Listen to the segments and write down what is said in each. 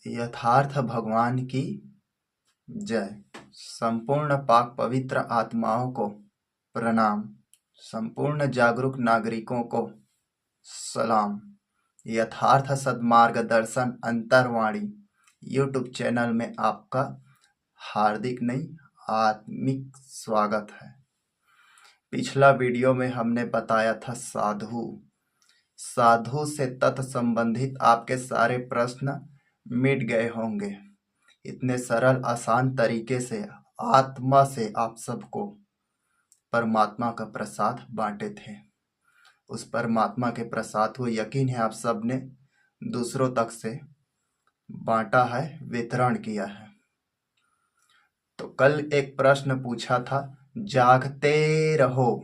यथार्थ भगवान की जय। संपूर्ण पाक पवित्र आत्माओं को प्रणाम। संपूर्ण जागरूक नागरिकों को सलाम। यथार्थ सद्मार्गदर्शन अंतर्वाणी यूट्यूब चैनल में आपका हार्दिक नहीं आत्मिक स्वागत है। पिछला वीडियो में हमने बताया था साधु से तत्संबंधित आपके सारे प्रश्न मिट गए होंगे। इतने सरल आसान तरीके से आत्मा से आप सबको परमात्मा का प्रसाद बांटे थे। उस परमात्मा के प्रसाद को यकीन है आप सब ने दूसरों तक से बांटा है, वितरण किया है। तो कल एक प्रश्न पूछा था, जागते रहो।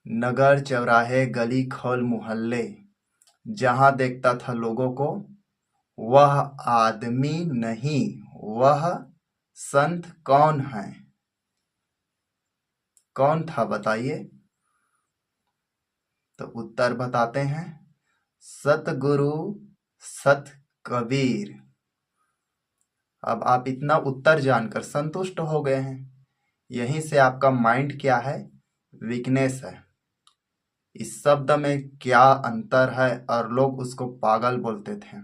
नगर चौराहे गली खौल मोहल्ले जहां देखता था लोगों को, वह आदमी नहीं वह संत कौन है? कौन था बताइए? तो उत्तर बताते हैं, सतगुरु सत कबीर। अब आप इतना उत्तर जानकर संतुष्ट हो गए हैं। यहीं से आपका माइंड क्या है? वीकनेस है। इस शब्द में क्या अंतर है और लोग उसको पागल बोलते थे।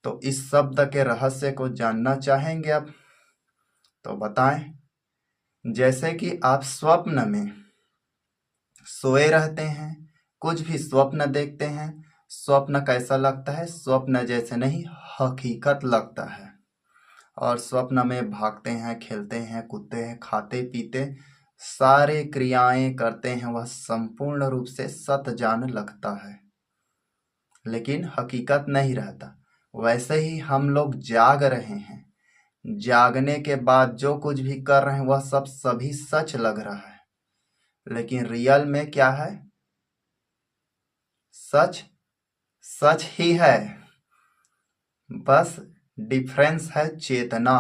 तो इस शब्द के रहस्य को जानना चाहेंगे आप? तो बताएं। जैसे कि आप स्वप्न में सोए रहते हैं, कुछ भी स्वप्न देखते हैं, स्वप्न कैसा लगता है? स्वप्न जैसे नहीं, हकीकत लगता है। और स्वप्न में भागते हैं, खेलते हैं, कूदते हैं, खाते पीते सारे क्रियाएं करते हैं, वह संपूर्ण रूप से सत जान लगता है, लेकिन हकीकत नहीं रहता। वैसे ही हम लोग जाग रहे हैं, जागने के बाद जो कुछ भी कर रहे हैं वह सब सभी सच लग रहा है, लेकिन रियल में क्या है? सच सच ही है, बस डिफरेंस है चेतना।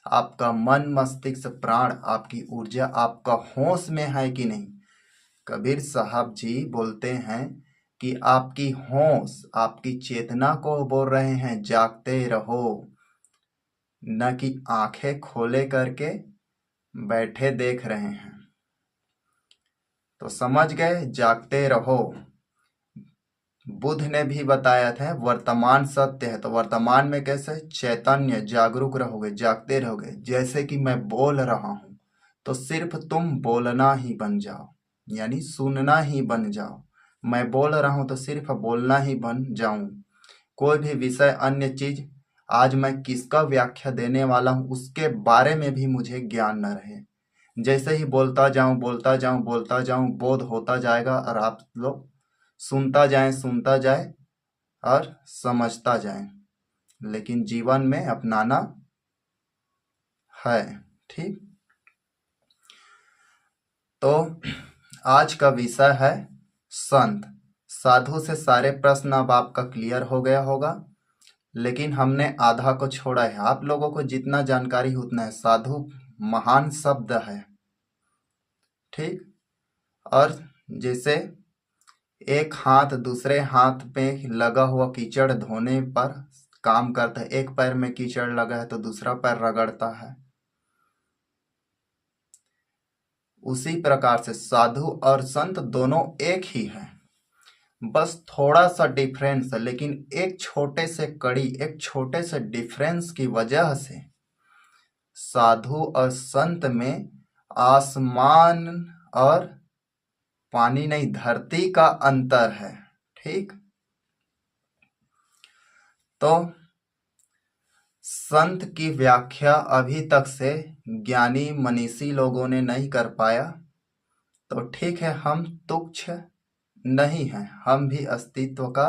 आपका मन मस्तिष्क प्राण, आपकी ऊर्जा, आपका होश में है कि नहीं? कबीर साहब जी बोलते हैं कि आपकी होश, आपकी चेतना को बोल रहे हैं जागते रहो, न कि आंखें खोले करके बैठे देख रहे हैं। तो समझ गए, जागते रहो। बुद्ध ने भी बताया था वर्तमान सत्य है। तो वर्तमान में कैसे? चैतन्य, जागरूक रहोगे, जागते रहोगे। जैसे कि मैं बोल रहा हूं तो सिर्फ तुम बोलना ही बन जाओ, यानी सुनना ही बन जाओ। मैं बोल रहा हूं तो सिर्फ बोलना ही बन जाऊं। कोई भी विषय, अन्य चीज, आज मैं किसका व्याख्या देने वाला हूं उसके बारे में भी मुझे ज्ञान न रहे। जैसे ही बोलता जाऊं बोलता जाऊं बोलता जाऊं, बोध होता जाएगा और आप लोग सुनता जाए और समझता जाए, लेकिन जीवन में अपनाना है। ठीक। तो आज का विषय है संत। साधु से सारे प्रश्न अब आपका क्लियर हो गया होगा, लेकिन हमने आधा को छोड़ा है। आप लोगों को जितना जानकारी उतना है। साधु महान शब्द है, ठीक। और जैसे एक हाथ दूसरे हाथ पे लगा हुआ कीचड़ धोने पर काम करता है, एक पैर में कीचड़ लगा है तो दूसरा पैर रगड़ता है। उसी प्रकार से साधु और संत दोनों एक ही है, बस थोड़ा सा डिफरेंस है। लेकिन एक छोटे से कड़ी, एक छोटे से डिफरेंस की वजह से साधु और संत में आसमान और पानी नहीं, धरती का अंतर है। ठीक। तो संत की व्याख्या अभी तक से ज्ञानी मनीषी लोगों ने नहीं कर पाया। तो ठीक है, हम तुच्छ नहीं हैं, हम भी अस्तित्व का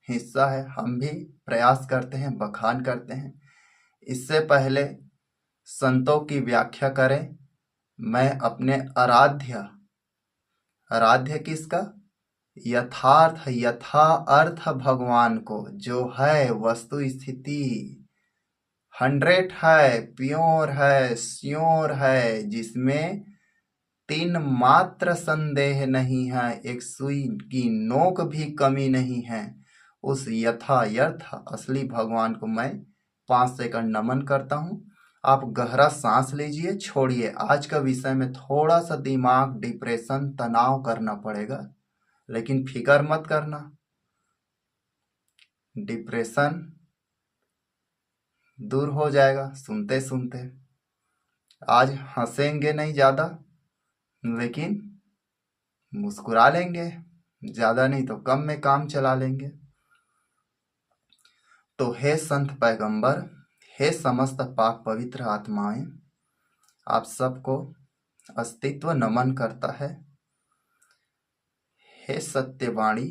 हिस्सा है, हम भी प्रयास करते हैं, बखान करते हैं। इससे पहले संतों की व्याख्या करें, मैं अपने आराध्य किसका? यथार्थ यथा अर्थ भगवान को, जो है वस्तु स्थिति 100 है, प्योर है, श्योर है, जिसमें 3 मात्र संदेह नहीं है, एक सुई की नोक भी कमी नहीं है, उस यथार्थ असली भगवान को मैं 5 सेकंड नमन करता हूँ। आप गहरा सांस लीजिए, छोड़िए। आज का विषय में थोड़ा सा दिमाग डिप्रेशन तनाव करना पड़ेगा, लेकिन फिकर मत करना। डिप्रेशन दूर हो जाएगा सुनते सुनते। आज हंसेंगे नहीं ज़्यादा, लेकिन मुस्कुरा लेंगे। ज़्यादा नहीं तो कम में काम चला लेंगे। तो हे संत पैगंबर, हे समस्त पाक पवित्र आत्माएं, आप सबको अस्तित्व नमन करता है। हे सत्यवाणी,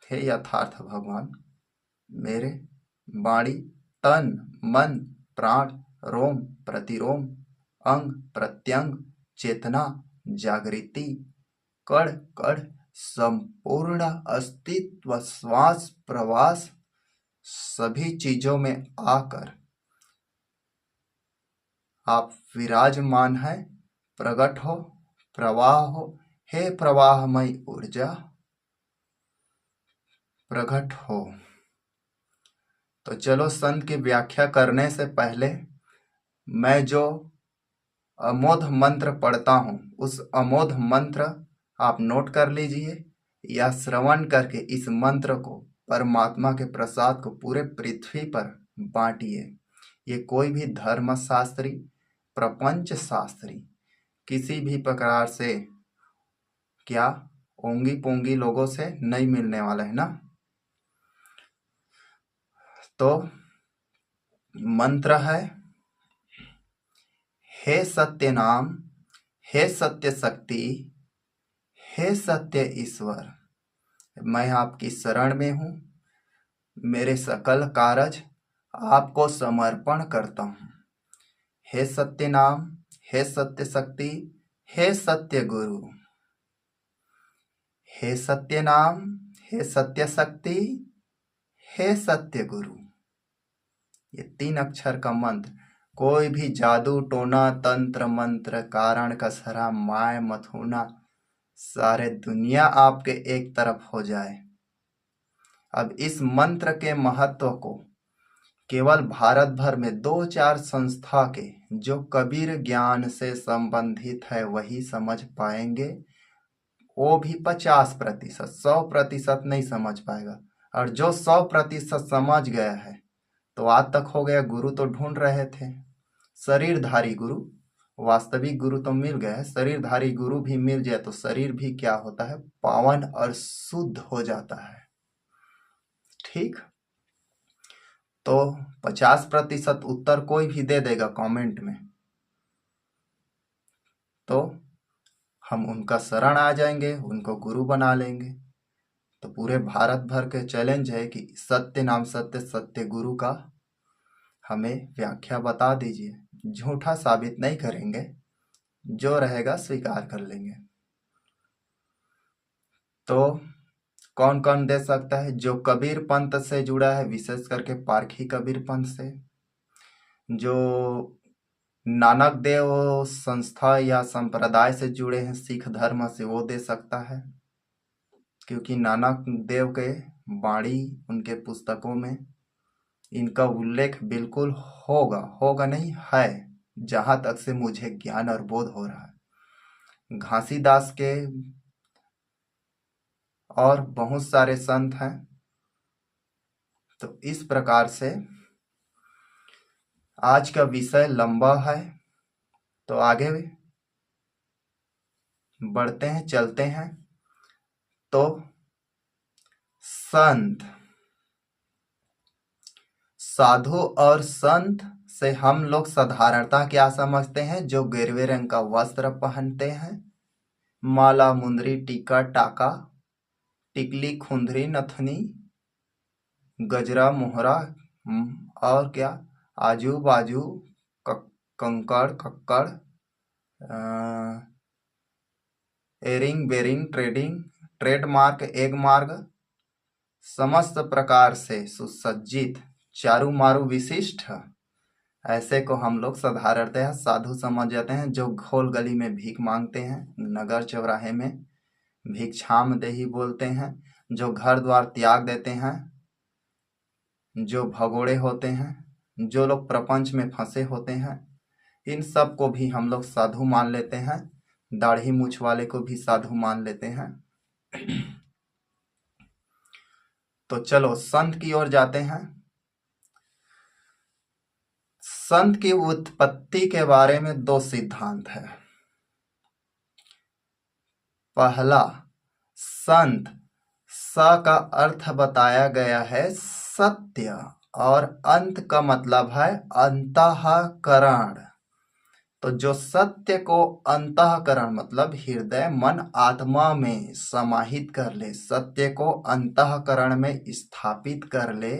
हे यथार्थ भगवान, मेरे वाणी, तन, मन, प्राण, रोम प्रतिरोम, अंग प्रत्यंग, चेतना, जागृति, कण कण, संपूर्ण अस्तित्व, श्वास प्रवास, सभी चीजों में आकर आप विराजमान हैं। प्रकट हो, प्रवाह हो। हे प्रवाहमय ऊर्जा, प्रकट हो। तो चलो, संत की व्याख्या करने से पहले मैं जो अमोघ मंत्र पढ़ता हूँ, उस अमोघ मंत्र आप नोट कर लीजिए, या श्रवण करके इस मंत्र को, परमात्मा के प्रसाद को पूरे पृथ्वी पर बांटिए। ये कोई भी धर्मशास्त्री, प्रपंच शास्त्री, किसी भी प्रकार से क्या ओंगी पोंगी लोगों से नहीं मिलने वाला है ना। तो मंत्र है, हे सत्य नाम, हे सत्य शक्ति, हे सत्य ईश्वर, मैं आपकी शरण में हूँ। मेरे सकल कारज आपको समर्पण करता हूँ। हे सत्य नाम, हे सत्य शक्ति, हे सत्य गुरु। हे सत्य नाम, हे सत्य शक्ति, हे सत्य गुरु। ये 3 अक्षर का मंत्र, कोई भी जादू टोना तंत्र मंत्र कारण कसरा माय मथुना सारे दुनिया आपके एक तरफ हो जाए। अब इस मंत्र के महत्व को केवल भारत भर में 2-4 संस्था के जो कबीर ज्ञान से संबंधित है वही समझ पाएंगे। वो भी 50%, 100% नहीं समझ पाएगा। और जो 100% समझ गया है, तो आज तक हो गया। गुरु तो ढूंढ रहे थे, शरीरधारी गुरु, वास्तविक गुरु तो मिल गया है। शरीरधारी गुरु भी मिल जाए तो शरीर भी क्या होता है, पावन और शुद्ध हो जाता है। ठीक, तो 50% उत्तर कोई भी दे देगा कमेंट में, तो हम उनका शरण आ जाएंगे, उनको गुरु बना लेंगे। तो पूरे भारत भर के चैलेंज है कि सत्य नाम सत्य सत्य गुरु का हमें व्याख्या बता दीजिए। झूठा साबित नहीं करेंगे, जो रहेगा स्वीकार कर लेंगे। तो कौन कौन दे सकता है? जो कबीर पंथ से जुड़ा है, विशेष करके पारखी कबीर पंथ से, जो नानक देव संस्था या संप्रदाय से जुड़े हैं, सिख धर्म से, वो दे सकता है, क्योंकि नानक देव के वाणी, उनके पुस्तकों में इनका उल्लेख बिल्कुल होगा नहीं है, जहां तक से मुझे ज्ञान और बोध हो रहा है। घासीदास के और बहुत सारे संत हैं। तो इस प्रकार से आज का विषय लंबा है, तो आगे बढ़ते हैं, चलते हैं। तो संत, साधु और संत से हम लोग साधारणता क्या समझते हैं? जो गेरुए रंग का वस्त्र पहनते हैं, माला मुंदरी टीका टाका, टिकली खुंदरी नथनी, गजरा मोहरा, और क्या आजू बाजू कंकड़ कक्कड़, एरिंग बेरिंग ट्रेडमार्क एक मार्ग, समस्त प्रकार से सुसज्जित चारू मारू विशिष्ट, ऐसे को हम लोग साधारणतः साधु समझ जाते हैं। जो घोल गली में भीख मांगते हैं, नगर चौराहे में भिक्षामदेही बोलते हैं, जो घर द्वार त्याग देते हैं, जो भगोड़े होते हैं, जो लोग प्रपंच में फंसे होते हैं, इन सब को भी हम लोग साधु मान लेते हैं। दाढ़ी मूछ वाले को भी साधु मान लेते हैं। तो चलो संत की ओर जाते हैं। संत की उत्पत्ति के बारे में दो सिद्धांत है। पहला, संत स का अर्थ बताया गया है सत्य, और अंत का मतलब है अंतःकरण। तो जो सत्य को अंतःकरण मतलब हृदय मन आत्मा में समाहित कर ले, सत्य को अंतःकरण में स्थापित कर ले,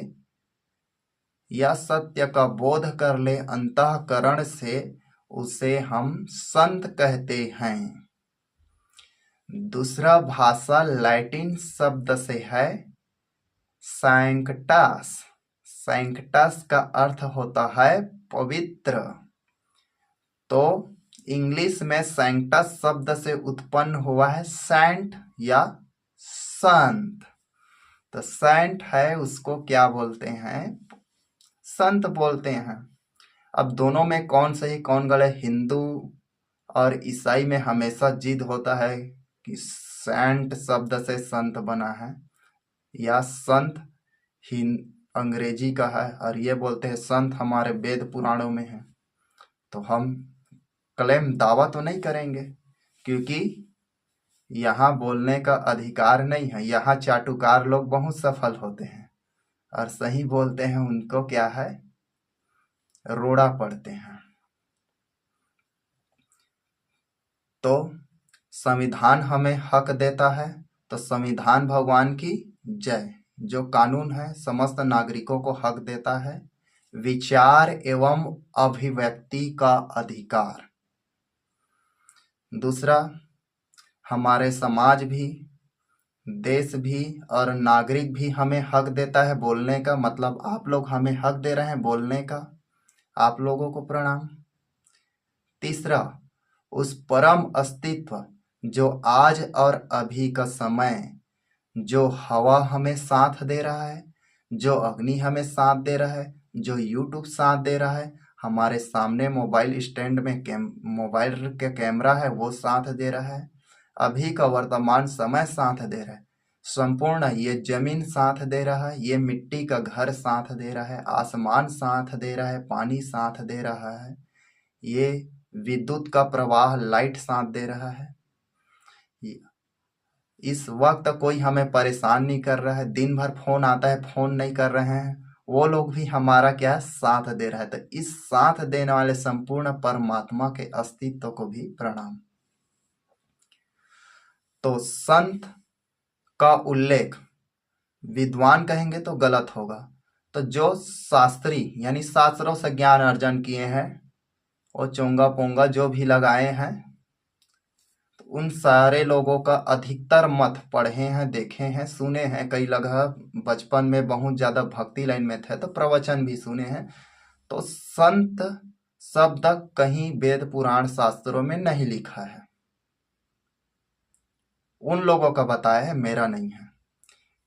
या सत्य का बोध कर ले अंतःकरण से, उसे हम संत कहते हैं। दूसरा भाषा लैटिन शब्द से है सैंक्टस। सैंक्टस का अर्थ होता है पवित्र। तो इंग्लिश में सैंक्टस शब्द से उत्पन्न हुआ है सेंट या संत। तो सेंट है, उसको क्या बोलते हैं? संत बोलते हैं। अब दोनों में कौन सही कौन गलत? हिंदू और ईसाई में हमेशा जिद होता है कि सेंट शब्द से संत बना है, या संत अंग्रेजी का है, और ये बोलते हैं संत हमारे वेद पुराणों में है। तो हम क्लेम दावा तो नहीं करेंगे, क्योंकि यहाँ बोलने का अधिकार नहीं है। यहाँ चाटुकार लोग बहुत सफल होते हैं, और सही बोलते हैं उनको क्या है? रोड़ा पड़ते हैं। तो संविधान हमें हक देता है, तो संविधान भगवान की जय। जो कानून है समस्त नागरिकों को हक देता है विचार एवं अभिव्यक्ति का अधिकार। दूसरा, हमारे समाज भी, देश भी और नागरिक भी हमें हक देता है बोलने का। मतलब आप लोग हमें हक दे रहे हैं बोलने का, आप लोगों को प्रणाम। तीसरा, उस परम अस्तित्व जो आज और अभी का समय, जो हवा हमें साथ दे रहा है, जो अग्नि हमें साथ दे रहा है, जो यूट्यूब साथ दे रहा है, हमारे सामने मोबाइल स्टैंड में मोबाइल का कैमरा है वो साथ दे रहा है, अभी का वर्तमान समय साथ दे रहा है, संपूर्ण ये जमीन साथ दे रहा है, ये मिट्टी का घर साथ दे रहा है, आसमान साथ दे रहा है, पानी साथ दे रहा है, ये विद्युत का प्रवाह लाइट साथ दे रहा है। इस वक्त कोई हमें परेशान नहीं कर रहा है। दिन भर फोन आता है, फोन नहीं कर रहे हैं, वो लोग भी हमारा क्या साथ दे रहा है। तो इस साथ देने वाले संपूर्ण परमात्मा के अस्तित्व को भी प्रणाम। तो संत का उल्लेख विद्वान कहेंगे तो गलत होगा। तो जो शास्त्री यानी शास्त्रों से ज्ञान अर्जन किए हैं, वो चोंगा पोंगा जो भी लगाए हैं, तो उन सारे लोगों का अधिकतर मत पढ़े हैं, देखे हैं, सुने हैं। कई लोग बचपन में बहुत ज्यादा भक्ति लाइन में थे तो प्रवचन भी सुने हैं। तो संत शब्द कहीं वेद पुराण शास्त्रों में नहीं लिखा है, उन लोगों का बताया है, मेरा नहीं है।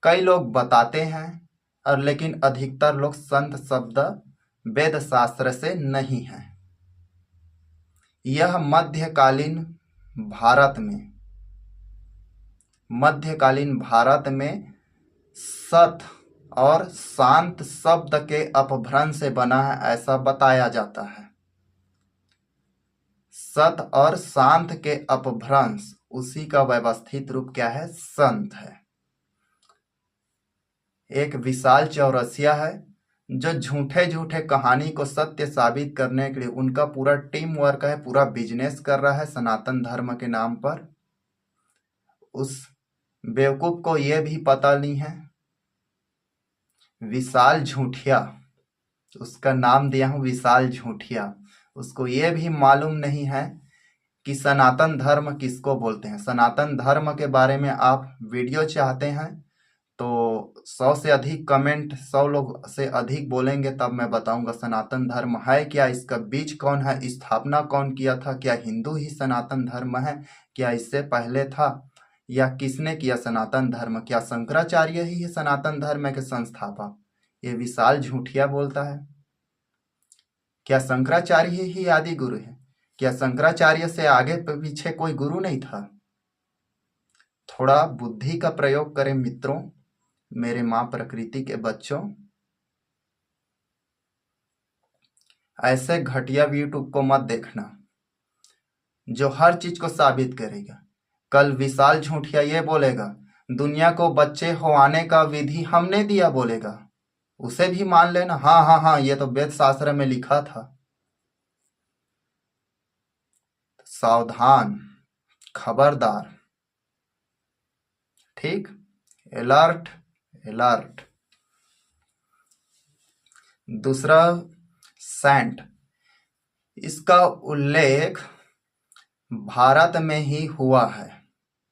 कई लोग बताते हैं, और लेकिन अधिकतर लोग संत शब्द वेद शास्त्र से नहीं है। यह मध्यकालीन भारत में सत और शांत शब्द के अपभ्रंश से बना है, ऐसा बताया जाता है। सत और शांत के अपभ्रंश, उसी का व्यवस्थित रूप क्या है? संत है। एक विशाल चौरसिया है जो झूठे झूठे कहानी को सत्य साबित करने के लिए उनका पूरा टीम वर्क है, पूरा बिजनेस कर रहा है सनातन धर्म के नाम पर। उस बेवकूफ को यह भी पता नहीं है, विशाल झूठिया, उसका नाम दिया हूं विशाल झूठिया, उसको यह भी मालूम नहीं है कि सनातन धर्म किसको बोलते हैं। सनातन धर्म के बारे में आप वीडियो चाहते हैं तो 100 से अधिक कमेंट, 100 लोग से अधिक बोलेंगे तब मैं बताऊंगा सनातन धर्म है क्या, इसका बीज कौन है, स्थापना कौन किया था, क्या हिंदू ही सनातन धर्म है, क्या इससे पहले था, या किसने किया सनातन धर्म? क्या शंकराचार्य ही है सनातन धर्म के संस्थापक? ये विशाल झूठिया बोलता है। क्या शंकराचार्य ही आदि गुरु है? क्या शंकराचार्य से आगे पीछे कोई गुरु नहीं था? थोड़ा बुद्धि का प्रयोग करें मित्रों, मेरे माँ प्रकृति के बच्चों। ऐसे घटिया यूट्यूब को मत देखना जो हर चीज को साबित करेगा। कल विशाल झूठिया ये बोलेगा दुनिया को बच्चे होने का विधि हमने दिया, बोलेगा, उसे भी मान लेना। हाँ हाँ हाँ, ये तो वेद शास्त्र में लिखा था। सावधान, खबरदार, ठीक, अलर्ट अलर्ट। दूसरा, सेंट, इसका उल्लेख भारत में ही हुआ है,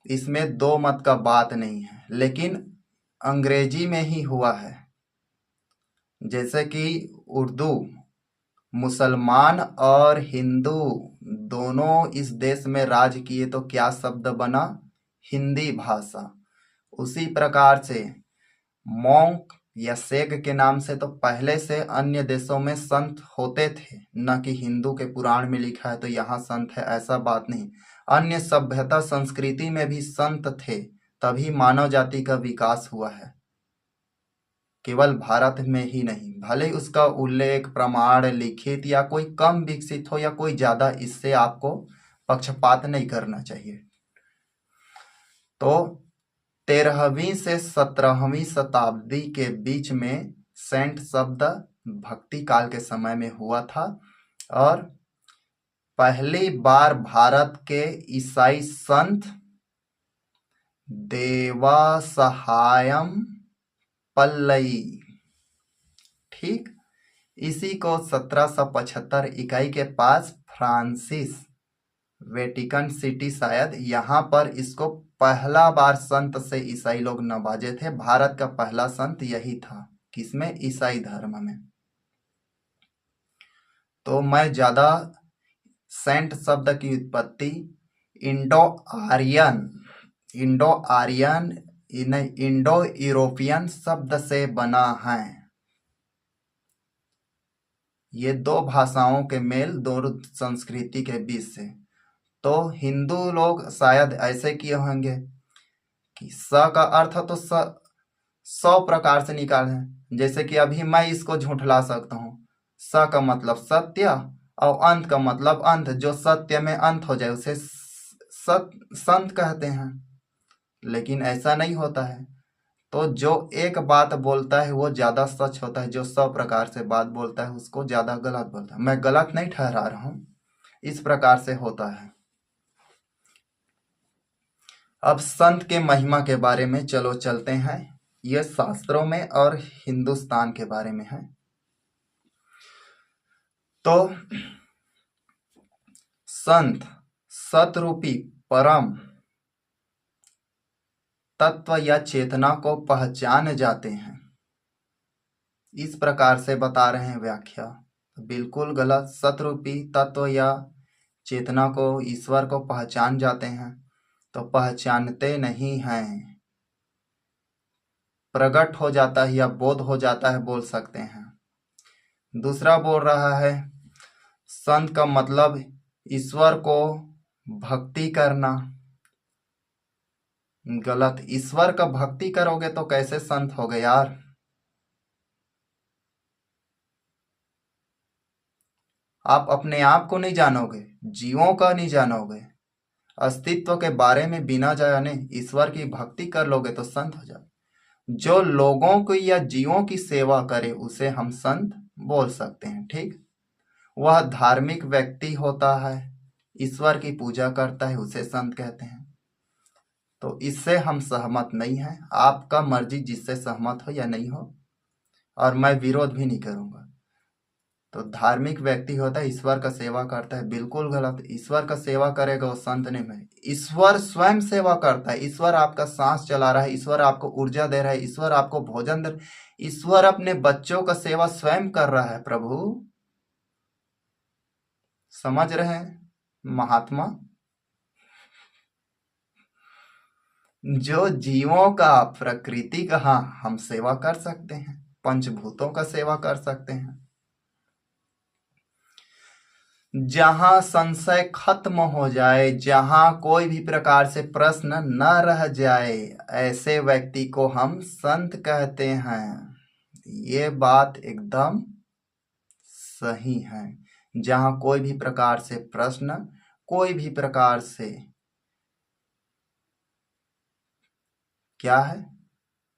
इसमें दो मत का बात नहीं है, लेकिन अंग्रेजी में ही हुआ है। जैसे कि उर्दू, मुसलमान और हिंदू दोनों इस देश में राज किए तो क्या शब्द बना? हिंदी भाषा। उसी प्रकार से मॉन्क या शेख के नाम से तो पहले से अन्य देशों में संत होते थे, न कि हिंदू के पुराण में लिखा है तो यहाँ संत है, ऐसा बात नहीं। अन्य सभ्यता संस्कृति में भी संत थे, तभी मानव जाति का विकास हुआ है, केवल भारत में ही नहीं। भले उसका उल्लेख, प्रमाण, लिखित या कोई कम विकसित हो या कोई ज्यादा, इससे आपको पक्षपात नहीं करना चाहिए। तो 13वीं से 17वीं शताब्दी के बीच में सेंट शब्द भक्ति काल के समय में हुआ था, और पहली बार भारत के ईसाई संत देवासहायम पल्लई, ठीक, इसी को 1775 इकाई के पास फ्रांसिस, वेटिकन सिटी शायद, यहाँ पर इसको पहला बार संत से ईसाई लोग नवाजे थे। भारत का पहला संत यही था, किसमें? ईसाई धर्म में। तो मैं ज्यादा सेंट शब्द की उत्पत्ति इंडो आर्यन इंडो यूरोपियन शब्द से बना है। ये दो भाषाओं के मेल, दो संस्कृति के बीच से। तो हिंदू लोग शायद ऐसे किए होंगे कि स का अर्थ तो 100 प्रकार से निकाले। जैसे कि अभी मैं इसको झूठला सकता हूँ, स का मतलब सत्य और अंत का मतलब अंत, जो सत्य में अंत हो जाए उसे संत कहते हैं। लेकिन ऐसा नहीं होता है। तो जो एक बात बोलता है वो ज्यादा सच होता है, जो 100 प्रकार से बात बोलता है उसको ज्यादा गलत बोलता है। मैं गलत नहीं ठहरा रहा हूँ, इस प्रकार से होता है। अब संत के महिमा के बारे में चलो चलते हैं। यह शास्त्रों में और हिंदुस्तान के बारे में है। तो संत सतरूपी परम तत्व या चेतना को पहचान जाते हैं, इस प्रकार से बता रहे हैं व्याख्या। बिल्कुल गलत। सतरूपी तत्व या चेतना को, ईश्वर को पहचान जाते हैं, तो पहचानते नहीं हैं, प्रकट हो जाता है या बोध हो जाता है, बोल सकते हैं। दूसरा बोल रहा है संत का मतलब ईश्वर को भक्ति करना। गलत। ईश्वर का भक्ति करोगे तो कैसे संत होगे यार? आप अपने आप को नहीं जानोगे, जीवों का नहीं जानोगे, अस्तित्व के बारे में बिना जाने ईश्वर की भक्ति कर लोगे तो संत हो जाओगे। जो लोगों की या जीवों की सेवा करे उसे हम संत बोल सकते हैं, ठीक। वह धार्मिक व्यक्ति होता है, ईश्वर की पूजा करता है, उसे संत कहते हैं। तो इससे हम सहमत नहीं हैं। आपका मर्जी जिससे सहमत हो या नहीं हो, और मैं विरोध भी नहीं करूंगा। तो धार्मिक व्यक्ति होता है, ईश्वर का सेवा करता है, बिल्कुल गलत। ईश्वर का सेवा करेगा वो संत नहीं है। ईश्वर स्वयं सेवा करता है। ईश्वर आपका सांस चला रहा है, ईश्वर आपको ऊर्जा दे रहा है, ईश्वर आपको भोजन दे रहा है, ईश्वर अपने बच्चों का सेवा स्वयं कर रहा है। प्रभु, समझ रहे हैं महात्मा? जो जीवों का, प्रकृति का, हाँ हम सेवा कर सकते हैं, पंचभूतों का सेवा कर सकते हैं। जहां संशय खत्म हो जाए, जहां कोई भी प्रकार से प्रश्न न रह जाए, ऐसे व्यक्ति को हम संत कहते हैं। ये बात एकदम सही है। जहां कोई भी प्रकार से प्रश्न, कोई भी प्रकार से क्या है,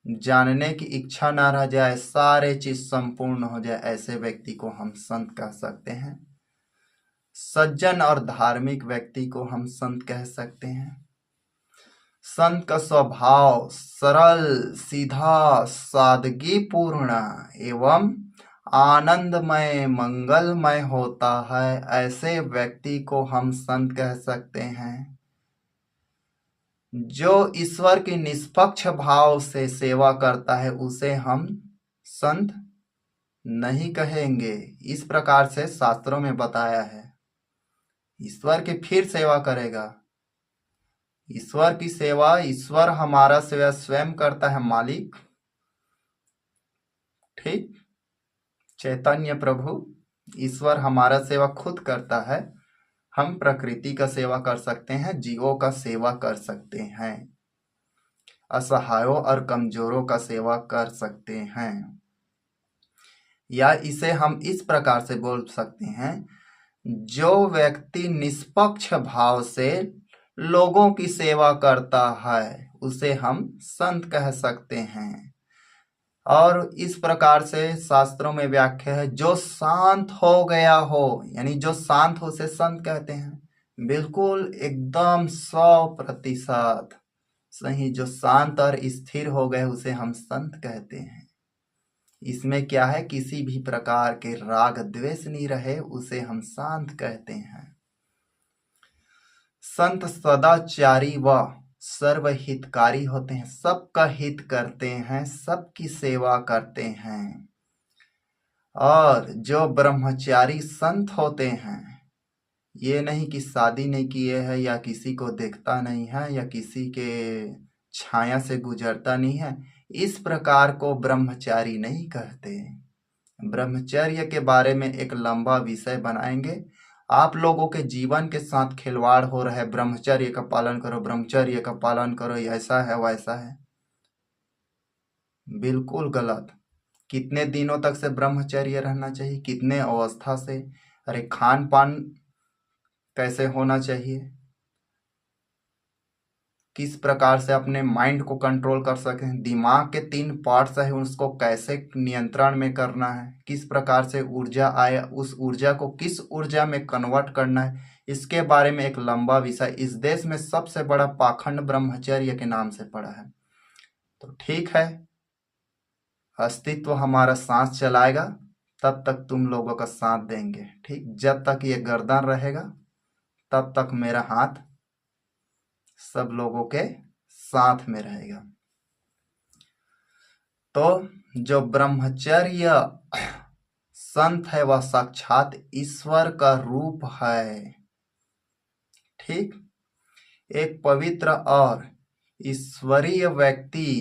जानने की इच्छा ना रह जाए, सारे चीज संपूर्ण हो जाए, ऐसे व्यक्ति को हम संत कह सकते हैं। सज्जन और धार्मिक व्यक्ति को हम संत कह सकते हैं। संत का स्वभाव सरल, सीधा, सादगी पूर्ण एवं आनंदमय, मंगलमय होता है। ऐसे व्यक्ति को हम संत कह सकते हैं। जो ईश्वर की निष्पक्ष भाव से सेवा करता है उसे हम संत नहीं कहेंगे। इस प्रकार से शास्त्रों में बताया है। ईश्वर की फिर सेवा करेगा, ईश्वर की सेवा, ईश्वर हमारा सेवा स्वयं करता है, मालिक, ठीक, चैतन्य प्रभु ईश्वर हमारा सेवा खुद करता है। हम प्रकृति का सेवा कर सकते हैं, जीवों का सेवा कर सकते हैं, असहायों और कमजोरों का सेवा कर सकते हैं। या इसे हम इस प्रकार से बोल सकते हैं, जो व्यक्ति निष्पक्ष भाव से लोगों की सेवा करता है उसे हम संत कह सकते हैं। और इस प्रकार से शास्त्रों में व्याख्या है, जो शांत हो गया हो, यानी जो शांत हो उसे संत कहते हैं। बिल्कुल एकदम 100% सही। जो शांत और स्थिर हो गए उसे हम संत कहते हैं। इसमें क्या है, किसी भी प्रकार के राग द्वेष नहीं रहे, उसे हम शांत कहते हैं। संत सदाचारी व सर्वहितकारी होते हैं, सबका हित करते हैं, सबकी सेवा करते हैं। और जो ब्रह्मचारी संत होते हैं, ये नहीं कि शादी नहीं किए है, या किसी को देखता नहीं है, या किसी के छाया से गुजरता नहीं है, इस प्रकार को ब्रह्मचारी नहीं कहते। ब्रह्मचर्य के बारे में एक लंबा विषय बनाएंगे। आप लोगों के जीवन के साथ खिलवाड़ हो रहा है, ब्रह्मचर्य का पालन करो, ब्रह्मचर्य का पालन करो, ऐसा है वैसा है, बिल्कुल गलत। कितने दिनों तक से ब्रह्मचर्य रहना चाहिए, कितने अवस्था से, अरे खान पान कैसे होना चाहिए, किस प्रकार से अपने माइंड को कंट्रोल कर सकें, दिमाग के 3 पार्ट्स है उसको कैसे नियंत्रण में करना है, किस प्रकार से ऊर्जा आए, उस ऊर्जा को किस ऊर्जा में कन्वर्ट करना है, इसके बारे में एक लंबा विषय। इस देश में सबसे बड़ा पाखंड ब्रह्मचर्य के नाम से पड़ा है। तो ठीक है, अस्तित्व हमारा सांस चलाएगा तब तक तुम लोगों का साथ देंगे, ठीक। जब तक ये गर्दन रहेगा तब तक मेरा हाथ सब लोगों के साथ में रहेगा। तो जो ब्रह्मचर्य संत है वह साक्षात ईश्वर का रूप है, ठीक। एक पवित्र और ईश्वरीय व्यक्ति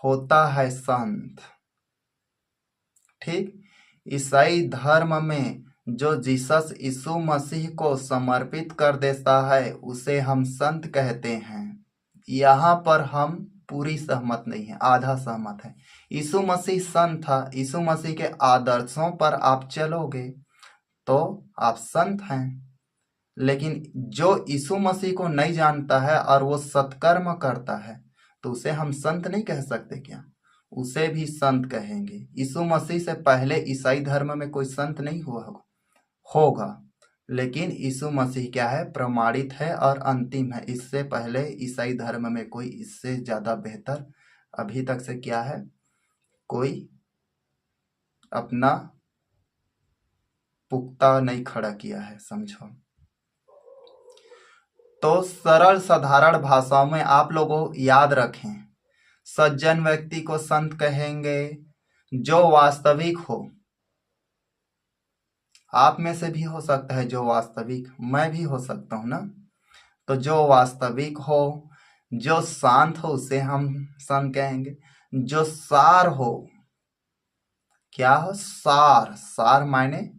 होता है संत, ठीक। ईसाई धर्म में जो जीसस यीशु मसीह को समर्पित कर देता है उसे हम संत कहते हैं। यहाँ पर हम पूरी सहमत नहीं है, आधा सहमत है। यीशु मसीह संत था, यीशु मसीह के आदर्शों पर आप चलोगे तो आप संत हैं। लेकिन जो यीशु मसीह को नहीं जानता है और वो सत्कर्म करता है तो उसे हम संत नहीं कह सकते क्या? उसे भी संत कहेंगे। यीशु मसीह से पहले ईसाई धर्म में कोई संत नहीं हुआ होगा, लेकिन यीशु मसीह क्या है, प्रमाणित है और अंतिम है। इससे पहले ईसाई धर्म में कोई इससे ज्यादा बेहतर अभी तक से क्या है, कोई अपना पुख्ता नहीं खड़ा किया है, समझो। तो सरल साधारण भाषाओं में आप लोगों याद रखें, सज्जन व्यक्ति को संत कहेंगे जो वास्तविक हो। आप में से भी हो सकता है जो वास्तविक, मैं भी हो सकता हूं ना। तो जो वास्तविक हो, जो शांत हो उसे हम संत कहेंगे। जो सार हो, क्या हो? सार। सार मायने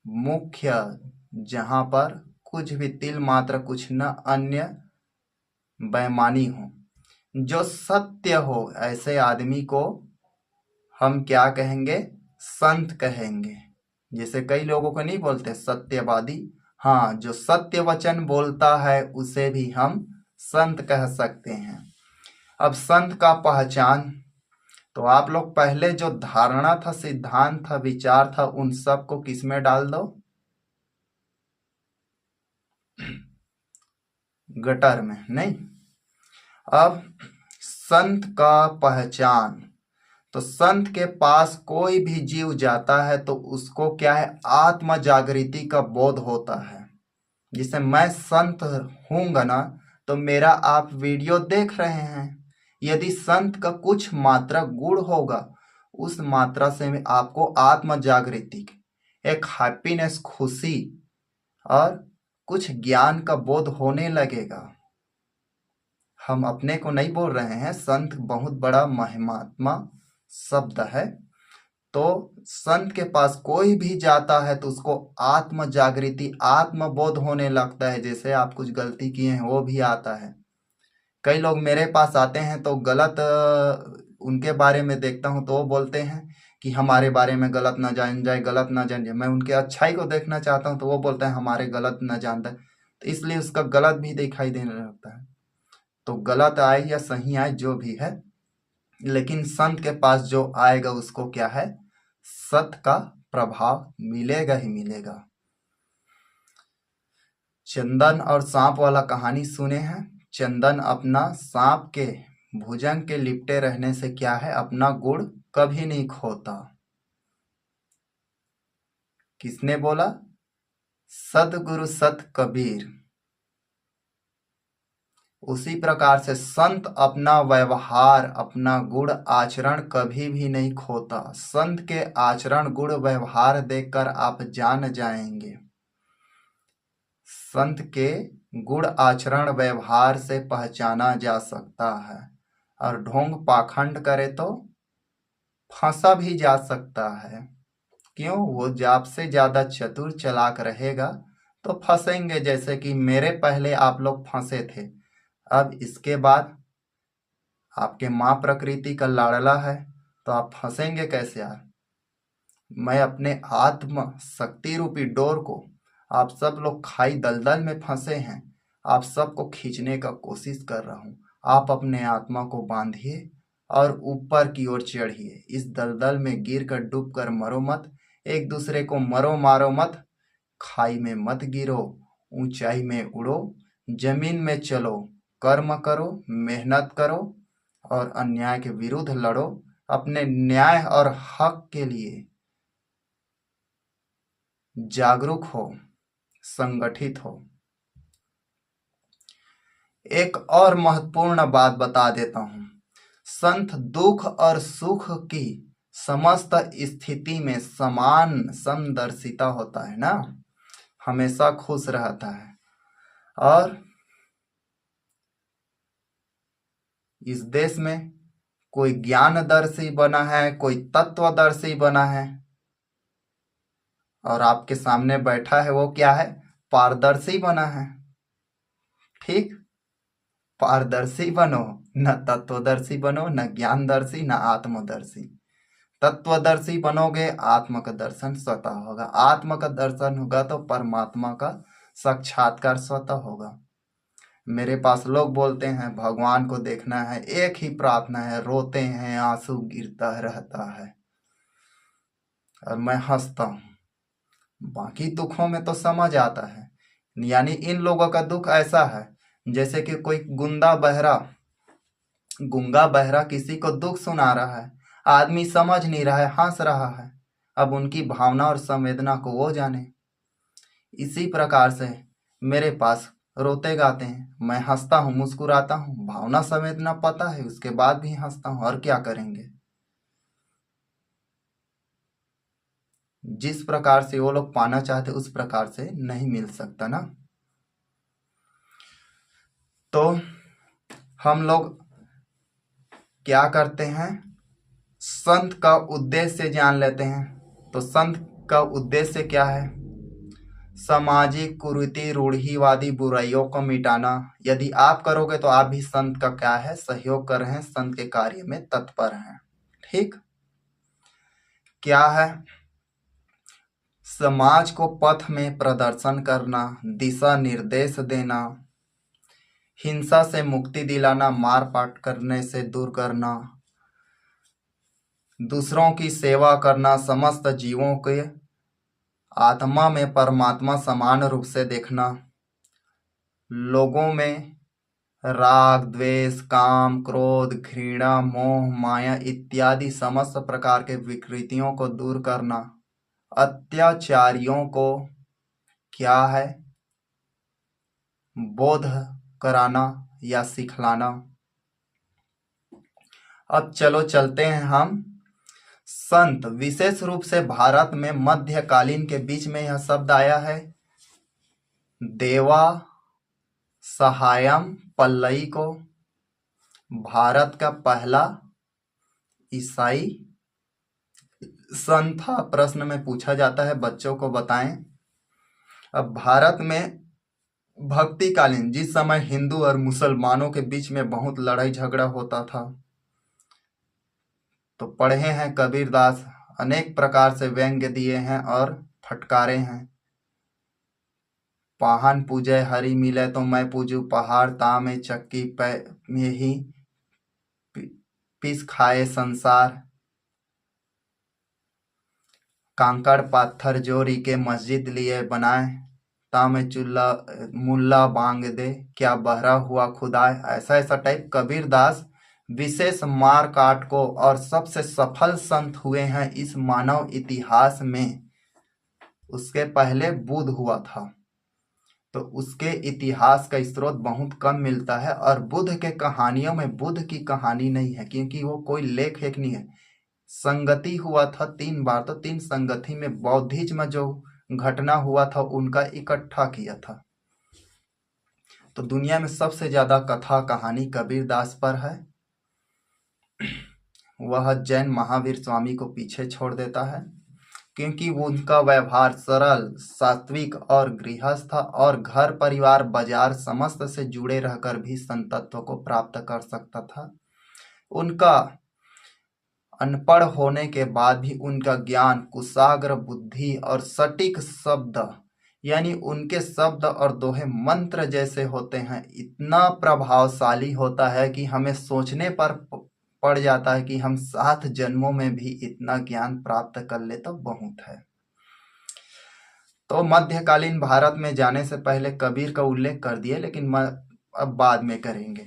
मुख्य, जहां पर कुछ भी तिल मात्र कुछ न अन्य बेईमानी हो। जो सत्य हो, ऐसे आदमी को हम क्या कहेंगे? संत कहेंगे। जैसे कई लोगों को नहीं बोलते सत्यवादी, हाँ, जो सत्य वचन बोलता है उसे भी हम संत कह सकते हैं। अब संत का पहचान, तो आप लोग पहले जो धारणा था, सिद्धांत था, विचार था, उन सब को किस में डाल दो? गटर में। नहीं। अब संत का पहचान, तो संत के पास कोई भी जीव जाता है तो उसको क्या है? आत्म जागृति का बोध होता है। जिसे मैं संत हूंगा ना, तो मेरा आप वीडियो देख रहे हैं, यदि संत का कुछ मात्रा गुण होगा, उस मात्रा से आपको आत्म जागृति, एक हैप्पीनेस, खुशी और कुछ ज्ञान का बोध होने लगेगा। हम अपने को नहीं बोल रहे हैं, संत बहुत बड़ा महिमात्मा शब्द है। तो संत के पास कोई भी जाता है तो उसको आत्म जागृति, आत्मबोध होने लगता है। जैसे आप कुछ गलती किए हैं वो भी आता है। कई लोग मेरे पास आते हैं तो गलत उनके बारे में देखता हूं तो वो बोलते हैं कि हमारे बारे में गलत ना जान जाए, गलत ना जान जाए। मैं उनके अच्छाई को देखना चाहता हूं तो वो बोलते हैं हमारे गलत ना जान जाए, तो इसलिए उसका गलत भी दिखाई देने लगता है। तो गलत आए या सही आए जो भी है, लेकिन संत के पास जो आएगा उसको क्या है? सत का प्रभाव मिलेगा ही मिलेगा। चंदन और सांप वाला कहानी सुने हैं? चंदन अपना सांप के भुजंग के लिपटे रहने से क्या है? अपना गुण कभी नहीं खोता। किसने बोला? सदगुरु सत कबीर। उसी प्रकार से संत अपना व्यवहार, अपना गुण आचरण कभी भी नहीं खोता। संत के आचरण, गुण, व्यवहार देखकर आप जान जाएंगे। संत के गुण, आचरण, व्यवहार से पहचाना जा सकता है। और ढोंग पाखंड करे तो फंसा भी जा सकता है। क्यों? वो आपसे ज्यादा चतुर चालाक रहेगा तो फंसेंगे। जैसे कि मेरे पहले आप लोग फंसे थे, अब इसके बाद आपके माँ प्रकृति का लाडला है तो आप फंसेंगे कैसे यार? मैं अपने आत्म शक्ति रूपी डोर को, आप सब लोग खाई दलदल में फंसे हैं, आप सबको खींचने का कोशिश कर रहा हूं। आप अपने आत्मा को बांधिए और ऊपर की ओर चढ़िए। इस दलदल में गिर कर डूब कर मरो मत, एक दूसरे को मरो मारो मत, खाई में मत गिरो, ऊंचाई में उड़ो, जमीन में चलो, कर्म करो, मेहनत करो और अन्याय के विरुद्ध लड़ो। अपने न्याय और हक के लिए जागरूक हो, संगठित हो। एक और महत्वपूर्ण बात बता देता हूं। संत दुख और सुख की समस्त स्थिति में समान समदर्शिता होता है ना, हमेशा खुश रहता है। और इस देश में कोई ज्ञानदर्शी बना है, कोई तत्वदर्शी बना है, और आपके सामने बैठा है वो क्या है? पारदर्शी बना है। ठीक, पारदर्शी बनो, न तत्वदर्शी बनो, न ज्ञानदर्शी, न आत्मदर्शी। तत्वदर्शी बनोगे, आत्मा का दर्शन स्वतः होगा। आत्मा का दर्शन होगा तो परमात्मा का साक्षात्कार स्वतः होगा। मेरे पास लोग बोलते हैं भगवान को देखना है, एक ही प्रार्थना है, रोते हैं, आंसू गिरता रहता है, और मैं हंसता हूं। बाकी दुखों में तो समझ आता है। यानी इन लोगों का दुख ऐसा है जैसे कि कोई गूंगा बहरा किसी को दुख सुना रहा है, आदमी समझ नहीं रहा है, हंस रहा है। अब उनकी भावना और संवेदना को वो जाने। इसी प्रकार से मेरे पास रोते गाते हैं, मैं हंसता हूँ, मुस्कुराता हूँ, भावना संवेदना पता है, उसके बाद भी हंसता हूँ। और क्या करेंगे? जिस प्रकार से वो लोग पाना चाहते उस प्रकार से नहीं मिल सकता ना। तो हम लोग क्या करते हैं, संत का उद्देश्य जान लेते हैं। तो संत का उद्देश्य क्या है? सामाजिक कुरीति रूढ़िवादी बुराइयों को मिटाना। यदि आप करोगे तो आप भी संत का क्या है, सहयोग कर रहे हैं, संत के कार्य में तत्पर हैं। ठीक। क्या है? समाज को पथ में प्रदर्शन करना, दिशा निर्देश देना, हिंसा से मुक्ति दिलाना, मारकाट करने से दूर करना, दूसरों की सेवा करना, समस्त जीवों के आत्मा में परमात्मा समान रूप से देखना, लोगों में राग द्वेष काम क्रोध घृणा मोह माया इत्यादि समस्त प्रकार के विकृतियों को दूर करना, अत्याचारियों को क्या है, बोध कराना या सिखलाना। अब चलो चलते हैं हम संत। विशेष रूप से भारत में मध्यकालीन के बीच में यह शब्द आया है। देवा सहायम पल्लई को भारत का पहला ईसाई संत था। प्रश्न में पूछा जाता है, बच्चों को बताएं। अब भारत में भक्तिकालीन, जिस समय हिंदू और मुसलमानों के बीच में बहुत लड़ाई झगड़ा होता था, तो पढ़े हैं कबीरदास अनेक प्रकार से व्यंग्य दिए हैं और फटकारे हैं। पाहन पूजे हरि मिले तो मैं पूजू पहाड़, तामे चक्की पै में ही पिस खाए संसार, कांकड़ पाथर जोड़ी के मस्जिद लिए बनाए, तामे चुल्ला मुल्ला बांग दे, क्या बहरा हुआ खुदाए। ऐसा ऐसा टाइप कबीरदास विशेष मार काट को, और सबसे सफल संत हुए हैं इस मानव इतिहास में। उसके पहले बुद्ध हुआ था, तो उसके इतिहास का स्रोत बहुत कम मिलता है, और बुद्ध के कहानियों में बुद्ध की कहानी नहीं है, क्योंकि वो कोई लेख एक नहीं है। संगति हुआ था 3 बार, तो 3 संगति में बौद्धिज्म जो घटना हुआ था उनका इकट्ठा किया था। तो दुनिया में सबसे ज्यादा कथा कहानी कबीरदास पर है। वह जैन महावीर स्वामी को पीछे छोड़ देता है, क्योंकि उनका व्यवहार सरल सात्विक और गृहस्थ था, और घर परिवार बाजार समस्त से जुड़े रहकर भी संतत्व को प्राप्त कर सकता था। उनका अनपढ़ होने के बाद भी उनका ज्ञान, कुशाग्र बुद्धि और सटीक शब्द, यानी उनके शब्द और दोहे मंत्र जैसे होते हैं, इतना प्रभावशाली होता है कि हमें सोचने पर पड़ जाता है कि हम 7 जन्मों में भी इतना ज्ञान प्राप्त कर ले तो बहुत है। तो मध्यकालीन भारत में जाने से पहले कबीर का उल्लेख कर दिए, लेकिन अब बाद में करेंगे।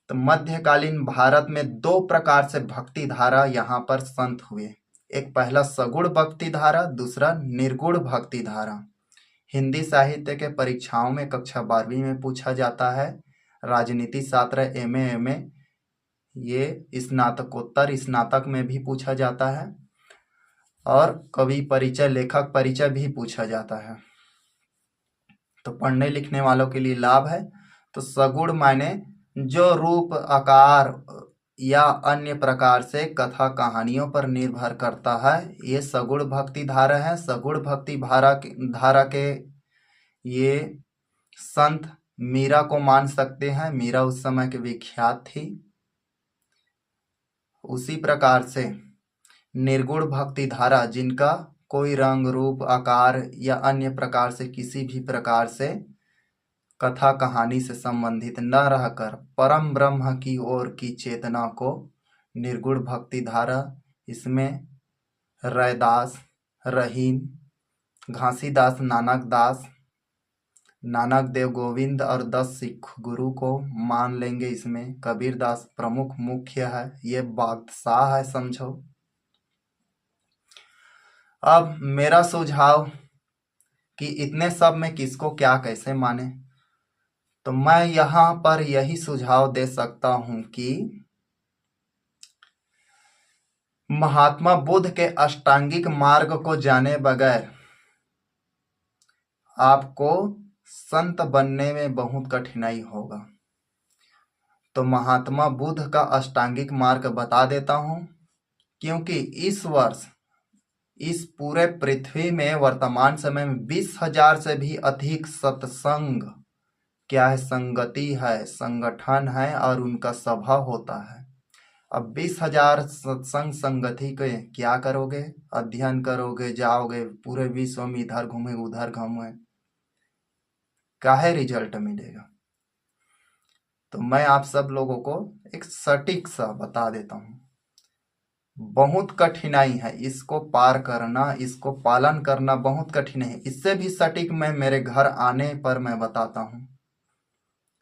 तो मध्यकालीन भारत में 2 प्रकार से भक्ति धारा यहाँ पर संत हुए। एक पहला सगुण भक्ति धारा, दूसरा निर्गुण भक्ति धारा। हिंदी साहित्य के परीक्षाओं में कक्षा 12वीं में पूछा जाता है। राजनीति शास्त्र MA ये स्नातकोत्तर स्नातक में भी पूछा जाता है, और कवि परिचय लेखक परिचय भी पूछा जाता है। तो पढ़ने लिखने वालों के लिए लाभ है। तो सगुण मायने जो रूप आकार या अन्य प्रकार से कथा कहानियों पर निर्भर करता है, ये सगुण भक्ति धारा है। सगुण भक्ति धारा के ये संत मीरा को मान सकते हैं। मीरा उस समय की विख्यात थी। उसी प्रकार से निर्गुण भक्ति धारा, जिनका कोई रंग रूप आकार या अन्य प्रकार से किसी भी प्रकार से कथा कहानी से संबंधित न रहकर परम ब्रह्म की ओर की चेतना को निर्गुण भक्ति धारा। इसमें रैदास, रहीम, घासीदास, नानक देव गोविंद और 10 सिख गुरु को मान लेंगे। इसमें कबीरदास प्रमुख मुख्य है, ये बादशाह है समझो। अब मेरा सुझाव कि इतने सब में किसको क्या कैसे माने, तो मैं यहाँ पर यही सुझाव दे सकता हूं कि महात्मा बुद्ध के अष्टांगिक मार्ग को जाने बगैर आपको संत बनने में बहुत कठिनाई होगा। तो महात्मा बुद्ध का अष्टांगिक मार्ग बता देता हूं, क्योंकि इस वर्ष इस पूरे पृथ्वी में वर्तमान समय में 20,000 से भी अधिक सत्संग क्या है, संगति है, संगठन है और उनका सभा होता है। अब 20,000 सत्संग संगति के क्या करोगे, अध्ययन करोगे, जाओगे पूरे विश्व में, इधर घूमे उधर घूमे, काहे रिजल्ट मिलेगा। तो मैं आप सब लोगों को एक सटीक सा बता देता हूं, बहुत कठिनाई है इसको पार करना, इसको पालन करना बहुत कठिन है। इससे भी सटीक मैं मेरे घर आने पर मैं बताता हूं,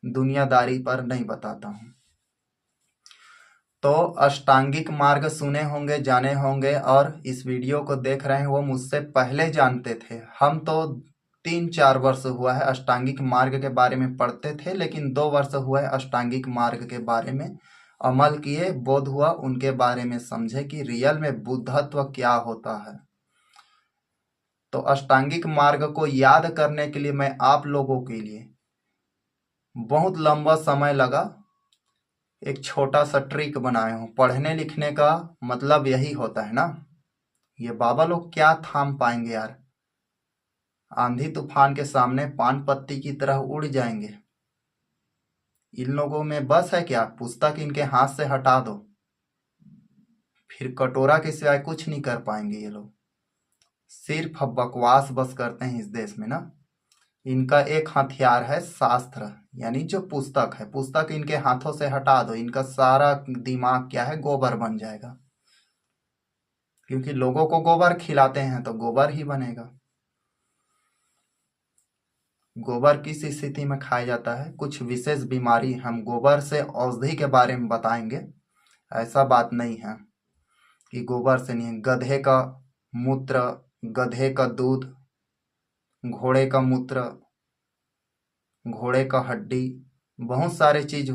दुनियादारी पर नहीं बताता हूं। तो अष्टांगिक मार्ग सुने होंगे, जाने होंगे, और इस वीडियो को देख रहे हैं वो मुझसे पहले जानते थे। हम तो 3-4 वर्ष हुआ है अष्टांगिक मार्ग के बारे में पढ़ते थे, लेकिन 2 वर्ष हुआ है अष्टांगिक मार्ग के बारे में अमल किए, बोध हुआ, उनके बारे में समझे कि रियल में बुद्धत्व क्या होता है। तो अष्टांगिक मार्ग को याद करने के लिए मैं आप लोगों के लिए बहुत लंबा समय लगा, एक छोटा सा ट्रिक बनाया हूं। पढ़ने लिखने का मतलब यही होता है ना। ये बाबा लोग क्या थाम पाएंगे यार, आंधी तूफान के सामने पान पत्ती की तरह उड़ जाएंगे। इन लोगों में बस है क्या, पुस्तक इनके हाथ से हटा दो, फिर कटोरा के सिवाय कुछ नहीं कर पाएंगे ये लोग। सिर्फ बकवास बस करते हैं इस देश में ना। इनका एक हथियार है शास्त्र, यानी जो पुस्तक है, पुस्तक इनके हाथों से हटा दो, इनका सारा दिमाग क्या है, गोबर बन जाएगा। क्योंकि लोगों को गोबर खिलाते हैं तो गोबर ही बनेगा। गोबर किस स्थिति में खाया जाता है, कुछ विशेष बीमारी, हम गोबर से औषधि के बारे में बताएंगे। ऐसा बात नहीं है कि गोबर से नहीं। गधे का मूत्र, गधे का दूध, घोड़े का मूत्र, घोड़े का हड्डी, बहुत सारे चीज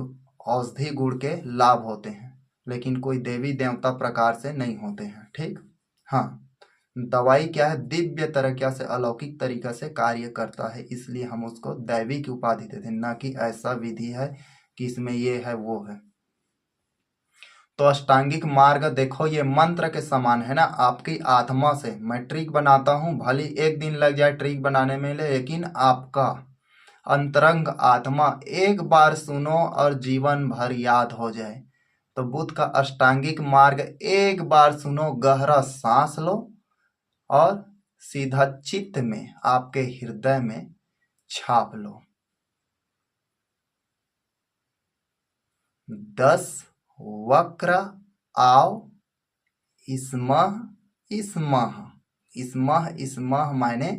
औषधि गुण के लाभ होते हैं, लेकिन कोई देवी देवता प्रकार से नहीं होते हैं। ठीक, हाँ, दवाई क्या है, दिव्य तरीका से, अलौकिक तरीका से कार्य करता है, इसलिए हम उसको दैवी की उपाधि देते हैं, ना कि ऐसा विधि है कि इसमें ये है वो है। तो अष्टांगिक मार्ग देखो, ये मंत्र के समान है ना। आपकी आत्मा से मैं ट्रिक बनाता हूं, भले एक दिन लग जाए ट्रिक बनाने में, लेकिन आपका अंतरंग आत्मा एक बार सुनो और जीवन भर याद हो जाए। तो बुद्ध का अष्टांगिक मार्ग एक बार सुनो, गहरा सांस लो और सीधा चित्त में, आपके हृदय में छाप लो। 10 वक्र आओ इसमह इसमह। इसमह माने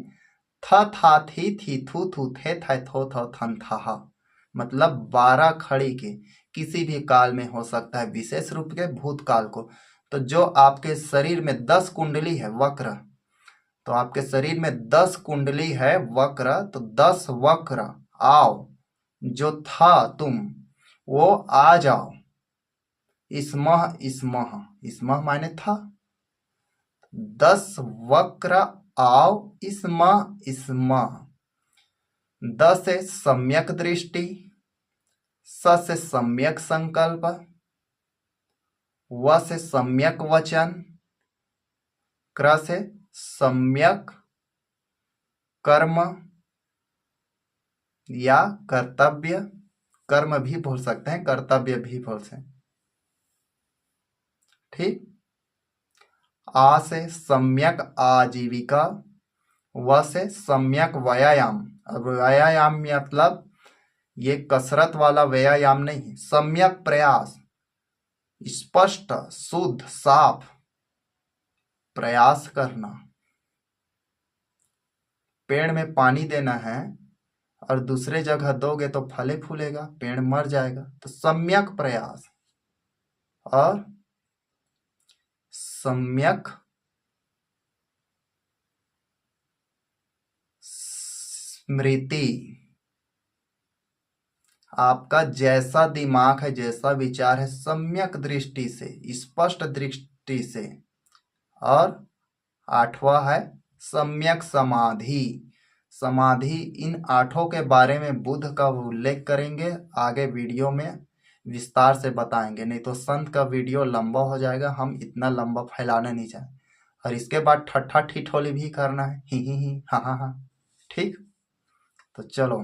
थ था थी थू थू थे थे थो थो थन था, मतलब 12 खड़ी के किसी भी काल में हो सकता है, विशेष रूप के भूतकाल को। तो जो आपके शरीर में 10 कुंडली है वक्र, तो आपके शरीर में 10 कुंडली है वक्र, तो 10 वक्र आओ, जो था तुम वो आ जाओ। इसमह इसमह, इसमह माने था। 10 वक्र आओ इसमह इसमह। 10 से सम्यक दृष्टि, स से सम्यक संकल्प, व से सम्यक वचन, क्र से सम्यक कर्म या कर्तव्य, कर्म भी बोल सकते हैं, कर्तव्य भी बोल सकते हैं। ठीक, आ से सम्यक आजीविका, व से सम्यक व्यायाम। अब व्यायाम मतलब ये कसरत वाला व्यायाम नहीं, सम्यक प्रयास, स्पष्ट शुद्ध साफ प्रयास करना। पेड़ में पानी देना है और दूसरे जगह दोगे तो फले फूलेगा, पेड़ मर जाएगा। तो सम्यक प्रयास और सम्यक स्मृति। आपका जैसा दिमाग है, जैसा विचार है, सम्यक दृष्टि से, स्पष्ट दृष्टि से। और 8वां है सम्यक समाधि। समाधि, इन 8 के बारे में बुद्ध का उल्लेख करेंगे आगे वीडियो में। विस्तार से बताएंगे, नहीं तो संत का वीडियो लंबा हो जाएगा, हम इतना लंबा फैलाना नहीं चाहें। और इसके बाद ठट्ठा ठिठोली भी करना है, ही हाँ हाँ हाँ, ठीक। तो चलो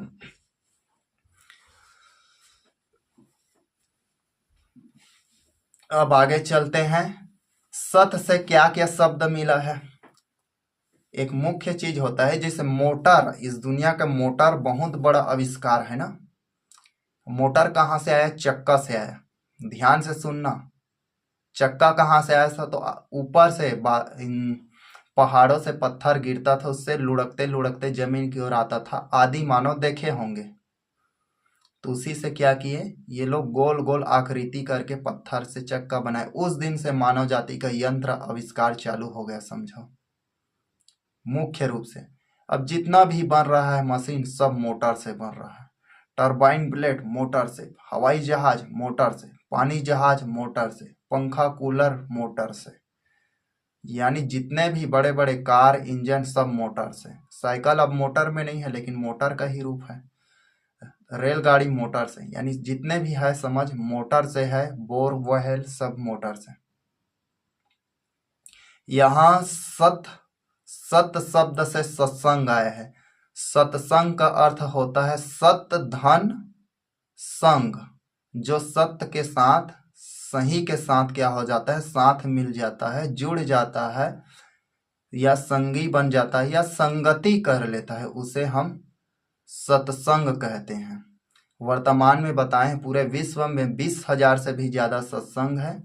अब आगे चलते हैं। सत से क्या क्या शब्द मिला है। एक मुख्य चीज होता है, जैसे मोटर, इस दुनिया का मोटर बहुत बड़ा आविष्कार है ना। मोटर कहाँ से आया? चक्का से आया। ध्यान से सुनना, चक्का कहाँ से आया था? तो ऊपर से पहाड़ों से पत्थर गिरता था, उससे लुढ़कते लुढ़कते जमीन की ओर आता था। आदि मानव देखे होंगे, तो उसी से क्या किए ये लोग, गोल गोल आकृति करके पत्थर से चक्का बनाए। उस दिन से मानव जाति का यंत्र आविष्कार चालू हो गया, समझो, मुख्य रूप से। अब जितना भी बन रहा है मशीन, सब मोटर से बन रहा है। टरबाइन ब्लेड मोटर से, हवाई जहाज मोटर से, पानी जहाज मोटर से, पंखा कूलर मोटर से, यानी जितने भी बड़े बड़े कार इंजन सब मोटर से। साइकिल अब मोटर में नहीं है, लेकिन मोटर का ही रूप है। रेलगाड़ी मोटर से, यानी जितने भी है समझ मोटर से है। बोर वहेल सब मोटर से। यहाँ सत शब्द से सत्संग आया है। सत्संग का अर्थ होता है सत्य धन संग, जो सत्य के साथ, सही के साथ क्या हो जाता है? साथ मिल जाता है, जुड़ जाता है, या संगी बन जाता है, या संगति कर लेता है, उसे हम सत्संग कहते हैं। वर्तमान में बताएं, पूरे विश्व में 20,000 से भी ज्यादा सत्संग है।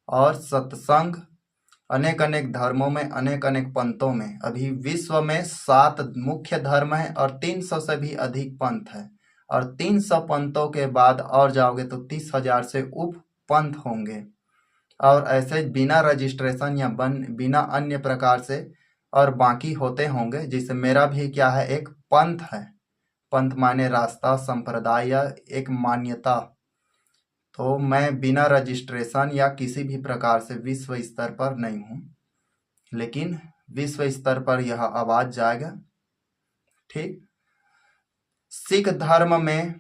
और सत्संग अनेक अनेक धर्मों में, अनेक अनेक पंथों में। अभी विश्व में 7 मुख्य धर्म है और 300 से भी अधिक पंथ है। और 300 पंथों के बाद और जाओगे तो 30,000 से उप पंथ होंगे। और ऐसे बिना रजिस्ट्रेशन या बिना अन्य प्रकार से और बाकी होते होंगे। जैसे मेरा भी क्या है, एक पंथ है। पंथ माने रास्ता, संप्रदाय या एक मान्यता। तो मैं बिना रजिस्ट्रेशन या किसी भी प्रकार से विश्व स्तर पर नहीं हूँ, लेकिन विश्व स्तर पर यह आवाज जाएगा, ठीक। सिख धर्म में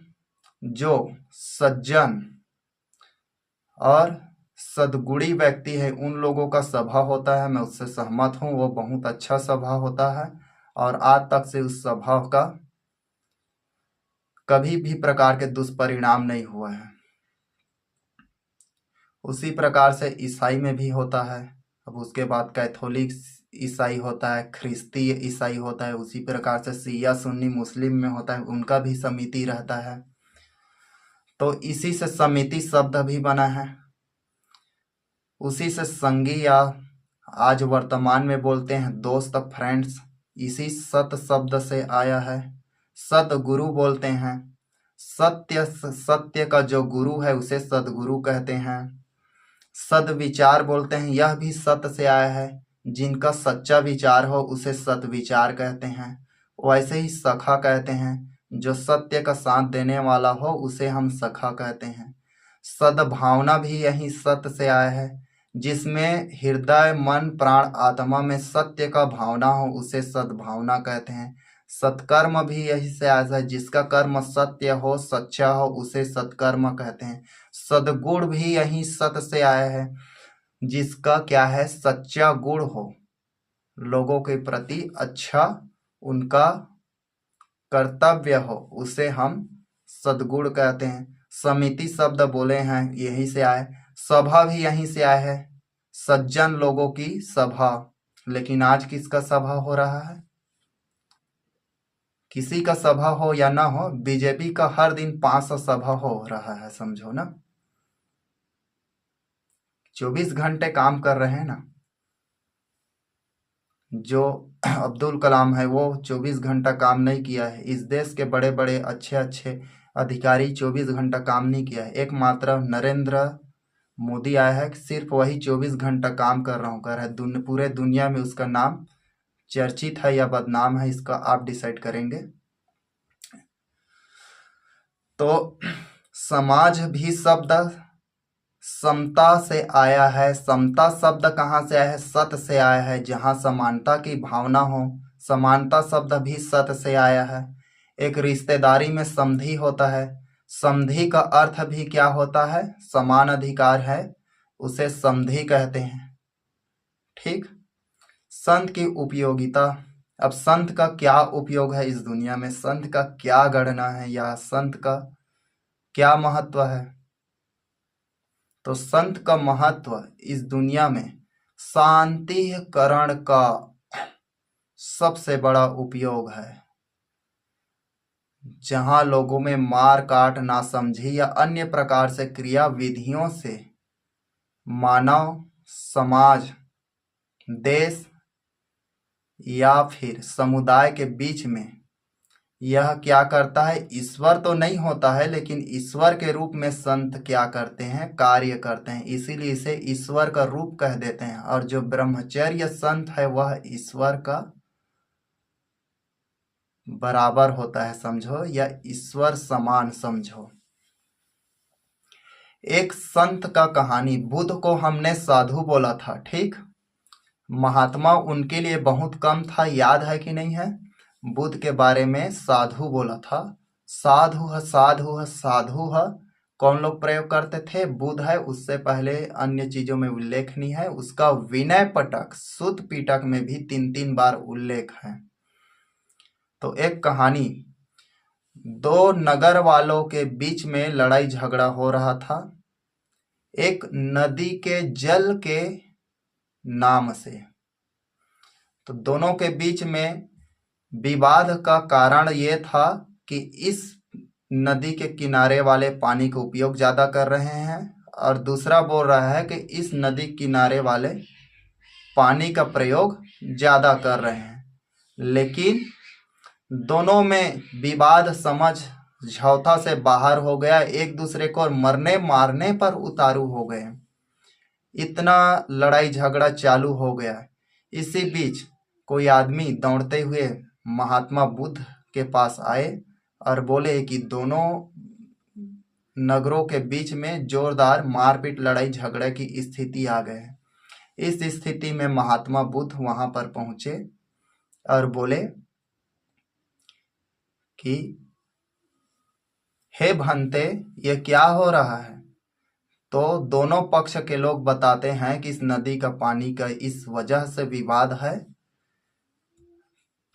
जो सज्जन और सदगुणी व्यक्ति है, उन लोगों का सभा होता है, मैं उससे सहमत हूँ। वो बहुत अच्छा सभा होता है और आज तक से उस सभा का कभी भी प्रकार के दुष्परिणाम नहीं हुआ है। उसी प्रकार से ईसाई में भी होता है। अब उसके बाद कैथोलिक ईसाई होता है, ख्रिस्ती ईसाई होता है, उसी प्रकार से शिया सुन्नी मुस्लिम में होता है, उनका भी समिति रहता है। तो इसी से समिति शब्द भी बना है। उसी से संगी, या आज वर्तमान में बोलते हैं दोस्त, फ्रेंड्स, इसी सत शब्द से आया है। सदगुरु बोलते हैं। सत्य का जो गुरु है उसे सदगुरु कहते हैं। सदविचार बोलते हैं, यह भी सत्य से आया है। जिनका सच्चा विचार हो उसे सदविचार कहते हैं। वैसे ही सखा कहते हैं, जो सत्य का साथ देने वाला हो उसे हम सखा कहते हैं। सद्भावना भी यही सत्य से आया है। जिसमें हृदय मन प्राण आत्मा में सत्य का भावना हो उसे सद्भावना कहते हैं। सत्कर्म भी यही से आया है। जिसका कर्म सत्य हो, सच्चा हो, उसे सत्कर्म कहते हैं। सद्गुण भी यही सत्य से आया है। जिसका क्या है, सच्चा गुण हो, लोगों के प्रति अच्छा उनका कर्तव्य हो, उसे हम सद्गुण कहते हैं। समिति शब्द बोले हैं, यही से आए। सभा भी यहीं से आया है, सज्जन लोगों की सभा। लेकिन आज किसका सभा हो रहा है? किसी का सभा हो या ना हो, बीजेपी का हर दिन 500 सभा हो रहा है, समझो ना। 24 घंटे काम कर रहे हैं ना। जो अब्दुल कलाम है वो 24 घंटा काम नहीं किया है। इस देश के बड़े बड़े अच्छे अच्छे अधिकारी 24 घंटा काम नहीं किया है। एकमात्र नरेंद्र मोदी आया है, सिर्फ वही 24 घंटा काम कर रहा हूँ कर है। पूरे दुनिया में उसका नाम चर्चित है या बदनाम है, इसका आप डिसाइड करेंगे। तो समाज भी शब्द समता से आया है। समता शब्द कहाँ से आया है? सत से आया है, जहाँ समानता की भावना हो। समानता शब्द भी सत से आया है। एक रिश्तेदारी में समधी होता है। समधि का अर्थ भी क्या होता है? समान अधिकार है, उसे समधि कहते हैं। ठीक। संत की उपयोगिता। अब संत का क्या उपयोग है इस दुनिया में, संत का क्या गणना है या संत का क्या महत्व है? तो संत का महत्व इस दुनिया में शांतिकरण का सबसे बड़ा उपयोग है। जहां लोगों में मार काट, नासमझी या अन्य प्रकार से क्रिया विधियों से मानव समाज, देश या फिर समुदाय के बीच में यह क्या करता है, ईश्वर तो नहीं होता है लेकिन ईश्वर के रूप में संत क्या करते हैं, कार्य करते हैं। इसीलिए इसे ईश्वर का रूप कह देते हैं। और जो ब्रह्मचर्य संत है वह ईश्वर का बराबर होता है, समझो, या ईश्वर समान समझो। एक संत का कहानी, बुद्ध को हमने साधु बोला था, ठीक। महात्मा उनके लिए बहुत कम था, याद है कि नहीं है? बुद्ध के बारे में साधु बोला था। साधु है, साधु है, साधु है कौन लोग प्रयोग करते थे? बुद्ध है, उससे पहले अन्य चीजों में उल्लेख नहीं है। उसका विनय पटक, सुत्त पिटक में भी 3-3 बार उल्लेख है। तो एक कहानी, दो नगर वालों के बीच में लड़ाई झगड़ा हो रहा था एक नदी के जल के नाम से। तो दोनों के बीच में विवाद का कारण ये था कि इस नदी के किनारे वाले पानी का उपयोग ज्यादा कर रहे हैं और दूसरा बोल रहा है कि इस नदी किनारे वाले पानी का प्रयोग ज्यादा कर रहे हैं। लेकिन दोनों में विवाद समझौता से बाहर हो गया, एक दूसरे को मरने मारने पर उतारू हो गए। इतना लड़ाई झगड़ा चालू हो गया। इसी बीच कोई आदमी दौड़ते हुए महात्मा बुद्ध के पास आए और बोले कि दोनों नगरों के बीच में जोरदार मारपीट, लड़ाई झगड़े की स्थिति आ गए। इस स्थिति में महात्मा बुद्ध वहां पर पहुंचे और बोले कि हे भंते, ये क्या हो रहा है? तो दोनों पक्ष के लोग बताते हैं कि इस नदी का पानी का इस वजह से विवाद है,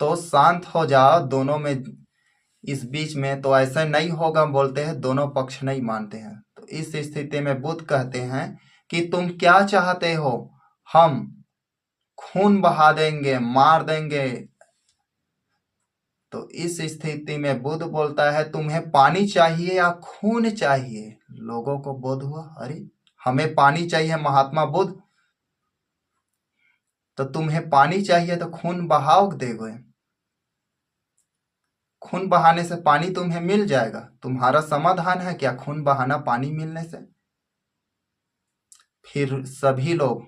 तो शांत हो जाओ। दोनों में इस बीच में तो ऐसा नहीं होगा बोलते हैं, दोनों पक्ष नहीं मानते हैं। तो इस स्थिति में बुद्ध कहते हैं कि तुम क्या चाहते हो? हम खून बहा देंगे, मार देंगे। तो इस स्थिति में बुद्ध बोलता है तुम्हें पानी चाहिए या खून चाहिए? लोगों को बोध हुआ, अरे हमें पानी चाहिए महात्मा बुद्ध, तो तुम्हें पानी चाहिए तो खून बहाओ देगो। खून बहाने से पानी तुम्हें मिल जाएगा। तुम्हारा समाधान है क्या खून बहाना पानी मिलने से? फिर सभी लोग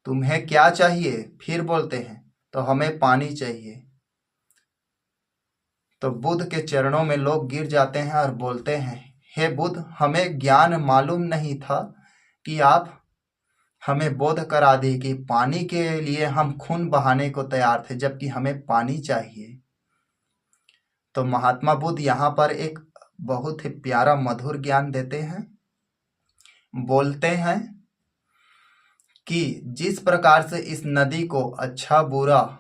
तुम्हें क्या चाहिए? फिर बोलते हैं तो हमें पानी चाहिए। तो बुद्ध के चरणों में लोग गिर जाते हैं और बोलते हैं हे बुद्ध, हमें ज्ञान मालूम नहीं था कि आप हमें बोध करा दी कि पानी के लिए हम खून बहाने को तैयार थे, जबकि हमें पानी चाहिए। तो महात्मा बुद्ध यहाँ पर एक बहुत ही प्यारा मधुर ज्ञान देते हैं। बोलते हैं कि जिस प्रकार से इस नदी को अच्छा बुरा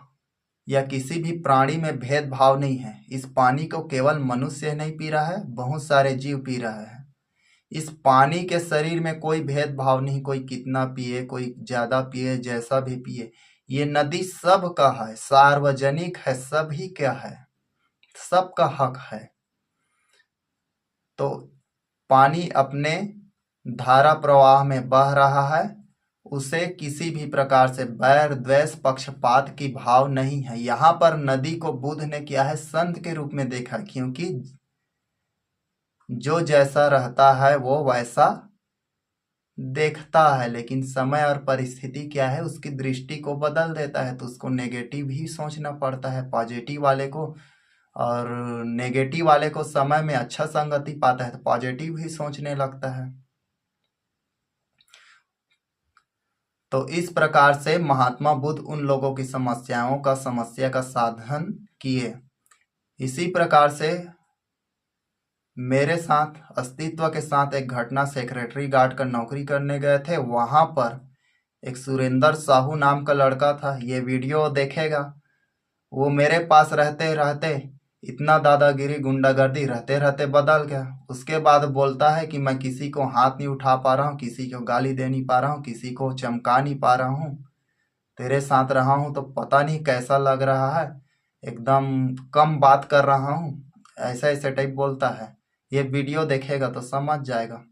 या किसी भी प्राणी में भेदभाव नहीं है, इस पानी को केवल मनुष्य नहीं पी रहा है, बहुत सारे जीव पी रहा है। इस पानी के शरीर में कोई भेदभाव नहीं, कोई कितना पिए, कोई ज्यादा पिए, जैसा भी पिए। ये नदी सबका है, सार्वजनिक है, सभी क्या है, सबका हक है। तो पानी अपने धारा प्रवाह में बह रहा है, उसे किसी भी प्रकार से बैर द्वेष पक्षपात की भाव नहीं है। यहाँ पर नदी को बुद्ध ने किया है संत के रूप में देखा, क्योंकि जो जैसा रहता है वो वैसा देखता है, लेकिन समय और परिस्थिति क्या है उसकी दृष्टि को बदल देता है। तो उसको नेगेटिव ही सोचना पड़ता है, पॉजिटिव वाले को, और नेगेटिव वाले को समय में अच्छा संगति पाता है तो पॉजिटिव ही सोचने लगता है। तो इस प्रकार से महात्मा बुद्ध उन लोगों की समस्या का समाधान किए। इसी प्रकार से मेरे साथ अस्तित्व के साथ एक घटना, सेक्रेटरी गार्ड का नौकरी करने गए थे। वहां पर एक सुरेंद्र साहू नाम का लड़का था, ये वीडियो देखेगा। वो मेरे पास रहते रहते इतना दादागिरी गुंडागर्दी रहते रहते बदल गया। उसके बाद बोलता है कि मैं किसी को हाथ नहीं उठा पा रहा हूँ, किसी को गाली दे नहीं पा रहा हूँ, किसी को चमका नहीं पा रहा हूँ। तेरे साथ रहा हूँ तो पता नहीं कैसा लग रहा है, एकदम कम बात कर रहा हूँ, ऐसा ऐसे टाइप बोलता है। ये वीडियो देखेगा तो समझ जाएगा।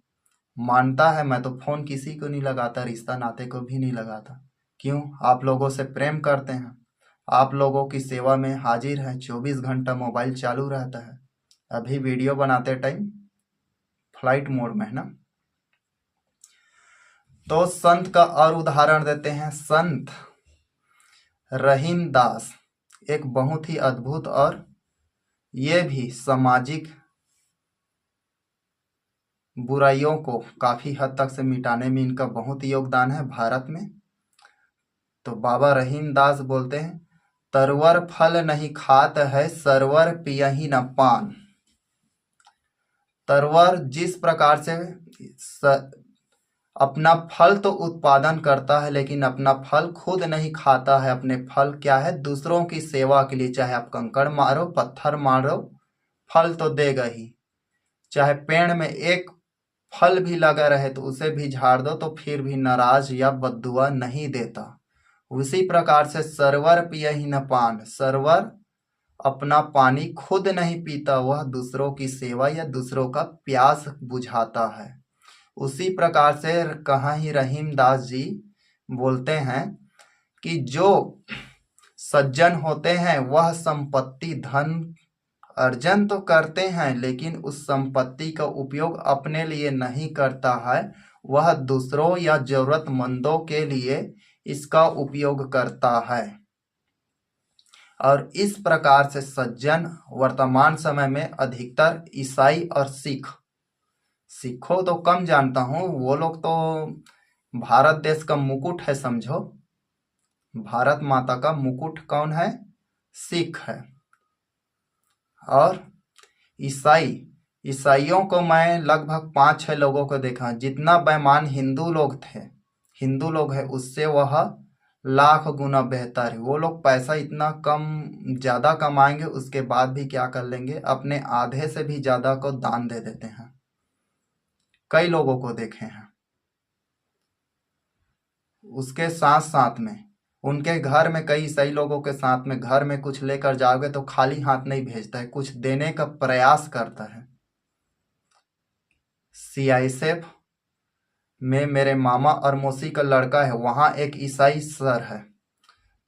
मानता है मैं तो फोन किसी को नहीं लगाता, रिश्ता नाते को भी नहीं लगाता। क्यों? आप लोगों से प्रेम करते हैं, आप लोगों की सेवा में हाजिर है। 24 घंटा मोबाइल चालू रहता है। अभी वीडियो बनाते टाइम फ्लाइट मोड में है ना। तो संत का और उदाहरण देते हैं। संत रहीम दास एक बहुत ही अद्भुत और ये भी सामाजिक बुराइयों को काफी हद तक से मिटाने में इनका बहुत योगदान है भारत में। तो बाबा रहीम दास बोलते हैं, तरवर फल नहीं खात है, सरवर पियही न पान। तरवर जिस प्रकार से अपना फल तो उत्पादन करता है, लेकिन अपना फल खुद नहीं खाता है। अपने फल क्या है? दूसरों की सेवा के लिए। चाहे आप कंकड़ मारो, पत्थर मारो, फल तो देगा ही। चाहे पेड़ में एक फल भी लगा रहे तो उसे भी झाड़ दो तो फिर भी नाराज या बद्दुआ नहीं देता। उसी प्रकार से सरवर पियहि न पान, सरवर अपना पानी खुद नहीं पीता, वह दूसरों की सेवा या दूसरों का प्यास बुझाता है। उसी प्रकार से कहा ही रहीम दास जी बोलते हैं कि जो सज्जन होते हैं वह संपत्ति धन अर्जन तो करते हैं, लेकिन उस संपत्ति का उपयोग अपने लिए नहीं करता है, वह दूसरों या जरूरतमंदों के लिए इसका उपयोग करता है। और इस प्रकार से सज्जन वर्तमान समय में अधिकतर ईसाई और सिखों तो कम जानता हूँ, वो लोग तो भारत देश का मुकुट है समझो। भारत माता का मुकुट कौन है? सिख है। और ईसाइयों को मैं लगभग 5-6 लोगों को देखा। जितना बेईमान हिंदू लोग हैं उससे वह लाख गुना बेहतर है। वो लोग पैसा इतना कम ज्यादा कमाएंगे, उसके बाद भी क्या कर लेंगे, अपने आधे से भी ज्यादा को दान दे देते हैं। कई लोगों को देखे हैं। उसके साथ साथ में उनके घर में कई ईसाई लोगों के साथ में घर में कुछ लेकर जाओगे तो खाली हाथ नहीं भेजता है, कुछ देने का प्रयास करता है। सीआईएसएफ में मेरे मामा और मौसी का लड़का है, वहाँ एक ईसाई सर है।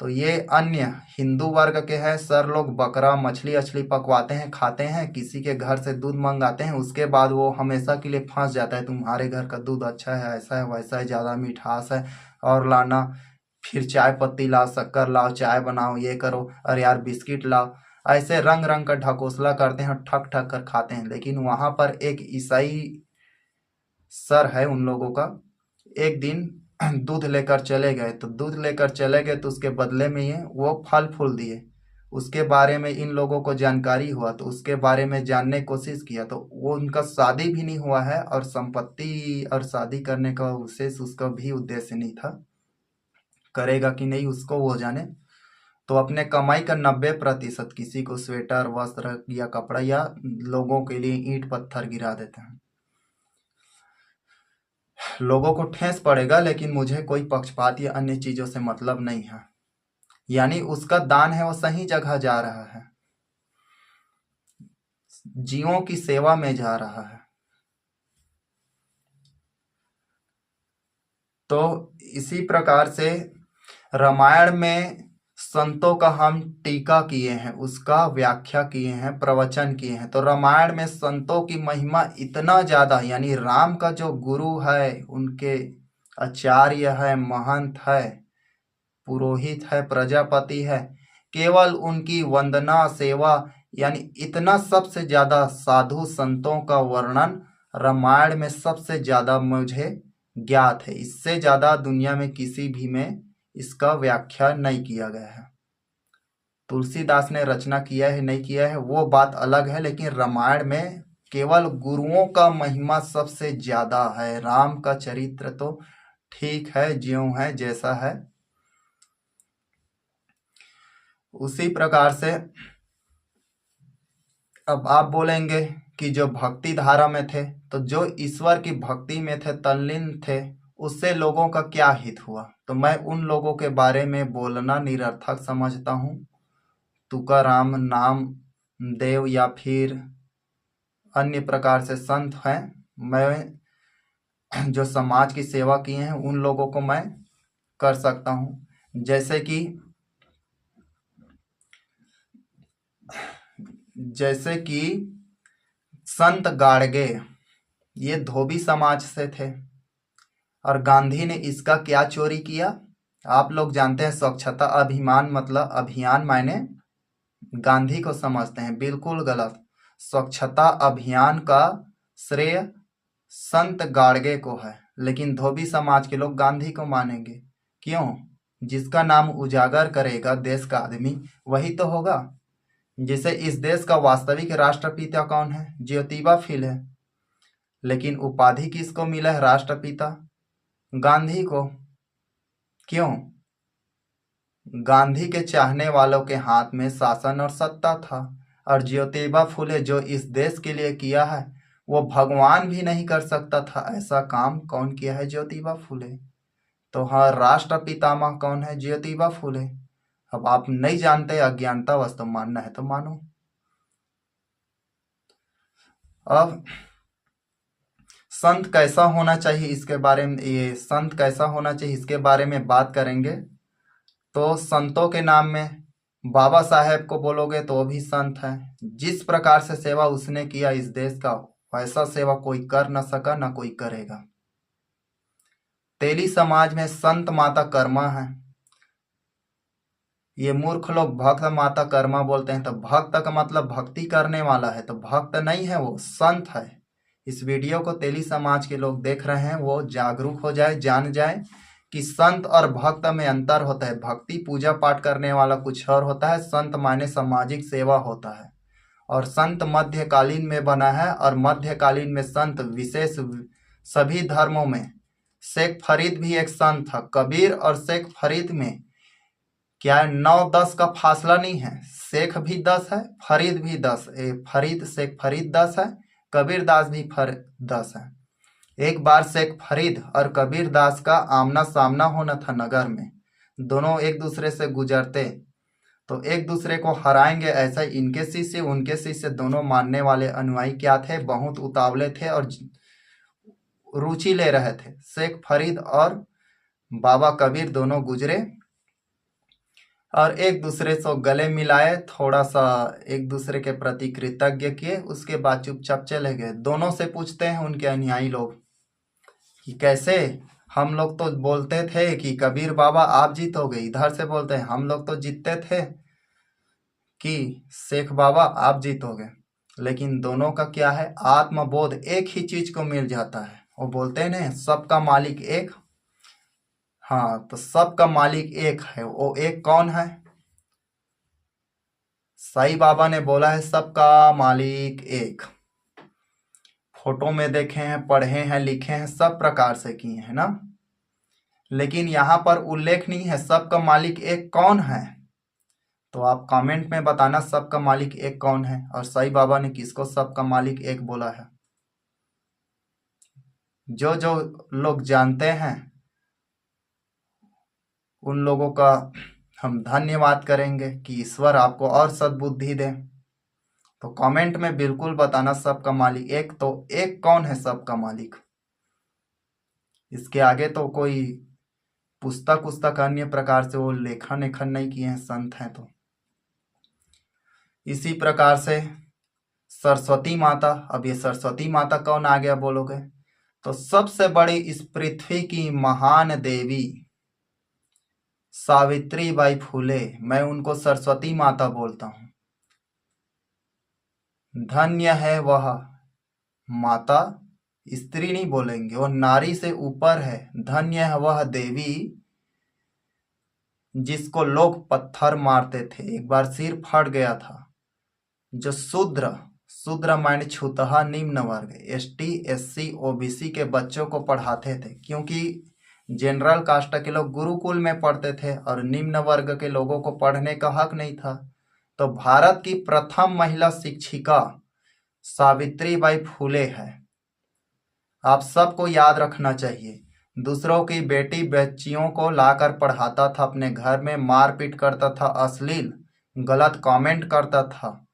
तो ये अन्य हिंदू वर्ग के हैं सर लोग, बकरा मछली अछली पकवाते हैं, खाते हैं, किसी के घर से दूध मंगाते हैं, उसके बाद वो हमेशा के लिए फंस जाता है, तुम्हारे घर का दूध अच्छा है, ऐसा है वैसा है, ज़्यादा मिठास है, और लाना, फिर चाय पत्ती लाओ, शक्कर लाओ, चाय बनाओ, ये करो, अरे यार बिस्किट लाओ। ऐसे रंग रंग का ढकोसला करते हैं, ठक ठक कर खाते हैं। लेकिन वहां पर एक ईसाई सर है उन लोगों का, एक दिन दूध लेकर चले गए। तो उसके बदले में ये वो फल फूल दिए। उसके बारे में इन लोगों को जानकारी हुआ तो उसके बारे में जानने की कोशिश किया, तो वो उनका शादी भी नहीं हुआ है और संपत्ति और शादी करने का विशेष उसका भी उद्देश्य नहीं था। करेगा कि नहीं उसको वो जाने। तो अपने कमाई का 90% किसी को स्वेटर वस्त्र या कपड़ा या लोगों के लिए ईंट पत्थर गिरा देते हैं। लोगों को ठेस पड़ेगा, लेकिन मुझे कोई पक्षपात या अन्य चीजों से मतलब नहीं है। यानी उसका दान है वो सही जगह जा रहा है, जीवों की सेवा में जा रहा है। तो इसी प्रकार से रामायण में संतों का हम टीका किए हैं, उसका व्याख्या किए हैं, प्रवचन किए हैं। तो रामायण में संतों की महिमा इतना ज्यादा, यानी राम का जो गुरु है, उनके आचार्य है, महंत है, पुरोहित है, प्रजापति है, केवल उनकी वंदना सेवा, यानी इतना सबसे ज्यादा साधु संतों का वर्णन रामायण में सबसे ज्यादा मुझे ज्ञात है। इससे ज्यादा दुनिया में किसी भी में इसका व्याख्या नहीं किया गया है। तुलसीदास ने रचना किया है नहीं किया है वो बात अलग है, लेकिन रामायण में केवल गुरुओं का महिमा सबसे ज्यादा है। राम का चरित्र तो ठीक है, ज्यों है जैसा है। उसी प्रकार से अब आप बोलेंगे कि जो भक्ति धारा में थे, तो जो ईश्वर की भक्ति में थे, तल्लीन थे, उससे लोगों का क्या हित हुआ? तो मैं उन लोगों के बारे में बोलना निरर्थक समझता हूँ। तुकाराम, नाम देव या फिर अन्य प्रकार से संत हैं, मैं जो समाज की सेवा किए हैं उन लोगों को मैं कर सकता हूँ। जैसे कि संत गाड़गे, ये धोबी समाज से थे और गांधी ने इसका क्या चोरी किया? आप लोग जानते हैं, स्वच्छता अभियान मतलब अभियान मायने गांधी को समझते हैं, बिल्कुल गलत। स्वच्छता अभियान का श्रेय संत गाड़गे को है, लेकिन धोबी समाज के लोग गांधी को मानेंगे। क्यों? जिसका नाम उजागर करेगा देश का आदमी, वही तो होगा। जैसे इस देश का वास्तविक राष्ट्रपिता कौन है? ज्योतिबा फुले, लेकिन उपाधि किसको मिला है राष्ट्रपिता? गांधी को। क्यों? गांधी के चाहने वालों के हाथ में शासन और सत्ता था, और ज्योतिबा फुले जो इस देश के लिए किया है, वो भगवान भी नहीं कर सकता था ऐसा काम। कौन किया है? ज्योतिबा फुले। तो हाँ, राष्ट्र पितामह कौन है? ज्योतिबा फुले। अब आप नहीं जानते, अज्ञानता वस्तु, मानना है तो मानो। अब संत कैसा होना चाहिए इसके बारे में, ये संत कैसा होना चाहिए इसके बारे में बात करेंगे। तो संतों के नाम में बाबा साहेब को बोलोगे तो वो भी संत है। जिस प्रकार से सेवा उसने किया इस देश का, वैसा सेवा कोई कर न सका, न कोई करेगा। तेली समाज में संत माता कर्मा है। ये मूर्ख लोग भक्त माता कर्मा बोलते हैं, तो भक्त का मतलब भक्ति करने वाला है, तो भक्त नहीं है, वो संत है। इस वीडियो को तेली समाज के लोग देख रहे हैं, वो जागरूक हो जाए, जान जाए कि संत और भक्त में अंतर होता है। भक्ति पूजा पाठ करने वाला कुछ और होता है, संत माने सामाजिक सेवा होता है। और संत मध्यकालीन में बना है, और मध्यकालीन में संत विशेष सभी धर्मों में। शेख फरीद भी एक संत था। कबीर और शेख फरीद में क्या है? 9-10 का फासला नहीं है। शेख भी 10 है, फरीद भी 10। फरीद, शेख फरीद 10 है, कबीर दास भी 10 है। एक बार शेख फरीद और कबीर दास का आमना सामना होना था नगर में। दोनों एक दूसरे से गुजरते, तो एक दूसरे को हराएंगे ऐसा इनके शिष्य उनके शिष्य दोनों मानने वाले अनुयायी क्या थे? बहुत उतावले थे और रुचि ले रहे थे। शेख फरीद और बाबा कबीर दोनों गुजरे और एक दूसरे से गले मिलाए, थोड़ा सा एक दूसरे के प्रति कृतज्ञ किए, उसके बाद चुपचाप चले गए। दोनों से पूछते हैं उनके अनुयायी लोग कि कैसे? हम लोग तो बोलते थे कि कबीर बाबा आप जीतोगे, इधर से बोलते हैं हम लोग तो जीतते थे कि शेख बाबा आप जीतोगे। लेकिन दोनों का क्या है? आत्मबोध एक ही चीज को मिल जाता है। वो बोलते हैं ना, सबका मालिक एक। हाँ, तो सबका मालिक एक है। वो एक कौन है? साईं बाबा ने बोला है सबका मालिक एक। फोटो में देखे हैं, पढ़े हैं, लिखे हैं, सब प्रकार से किए हैं ना। लेकिन यहाँ पर उल्लेख नहीं है सबका मालिक एक कौन है। तो आप कमेंट में बताना सबका मालिक एक कौन है, और साईं बाबा ने किसको सबका मालिक एक बोला है। जो जो लोग जानते हैं उन लोगों का हम धन्यवाद करेंगे कि ईश्वर आपको और सद्बुद्धि दे। तो कमेंट में बिल्कुल बताना सबका मालिक एक। तो एक कौन है सबका मालिक? इसके आगे तो कोई पुस्तक अन्य प्रकार से वो लेखन नहीं किए हैं, संत हैं तो। इसी प्रकार से सरस्वती माता। अब ये सरस्वती माता कौन आ गया बोलोगे? तो सबसे बड़ी इस पृथ्वी की महान देवी सावित्री बाई फुले, मैं उनको सरस्वती माता बोलता हूँ। धन्य है वह माता, स्त्री नहीं बोलेंगे, वो नारी से ऊपर है। धन्य है वह देवी जिसको लोग पत्थर मारते थे, एक बार सिर फट गया था। जो शूद्र शूद्र माइंड छूतहा निम्न वर्ग एसटी एससी ओबीसी के बच्चों को पढ़ाते थे, क्योंकि जनरल कास्ट के लोग गुरुकुल में पढ़ते थे और निम्न वर्ग के लोगों को पढ़ने का हक नहीं था। तो भारत की प्रथम महिला शिक्षिका सावित्रीबाई फुले है। आप सबको याद रखना चाहिए। दूसरों की बेटी बच्चियों को लाकर पढ़ाता था, अपने घर में मारपीट करता था, अश्लील गलत कमेंट करता था,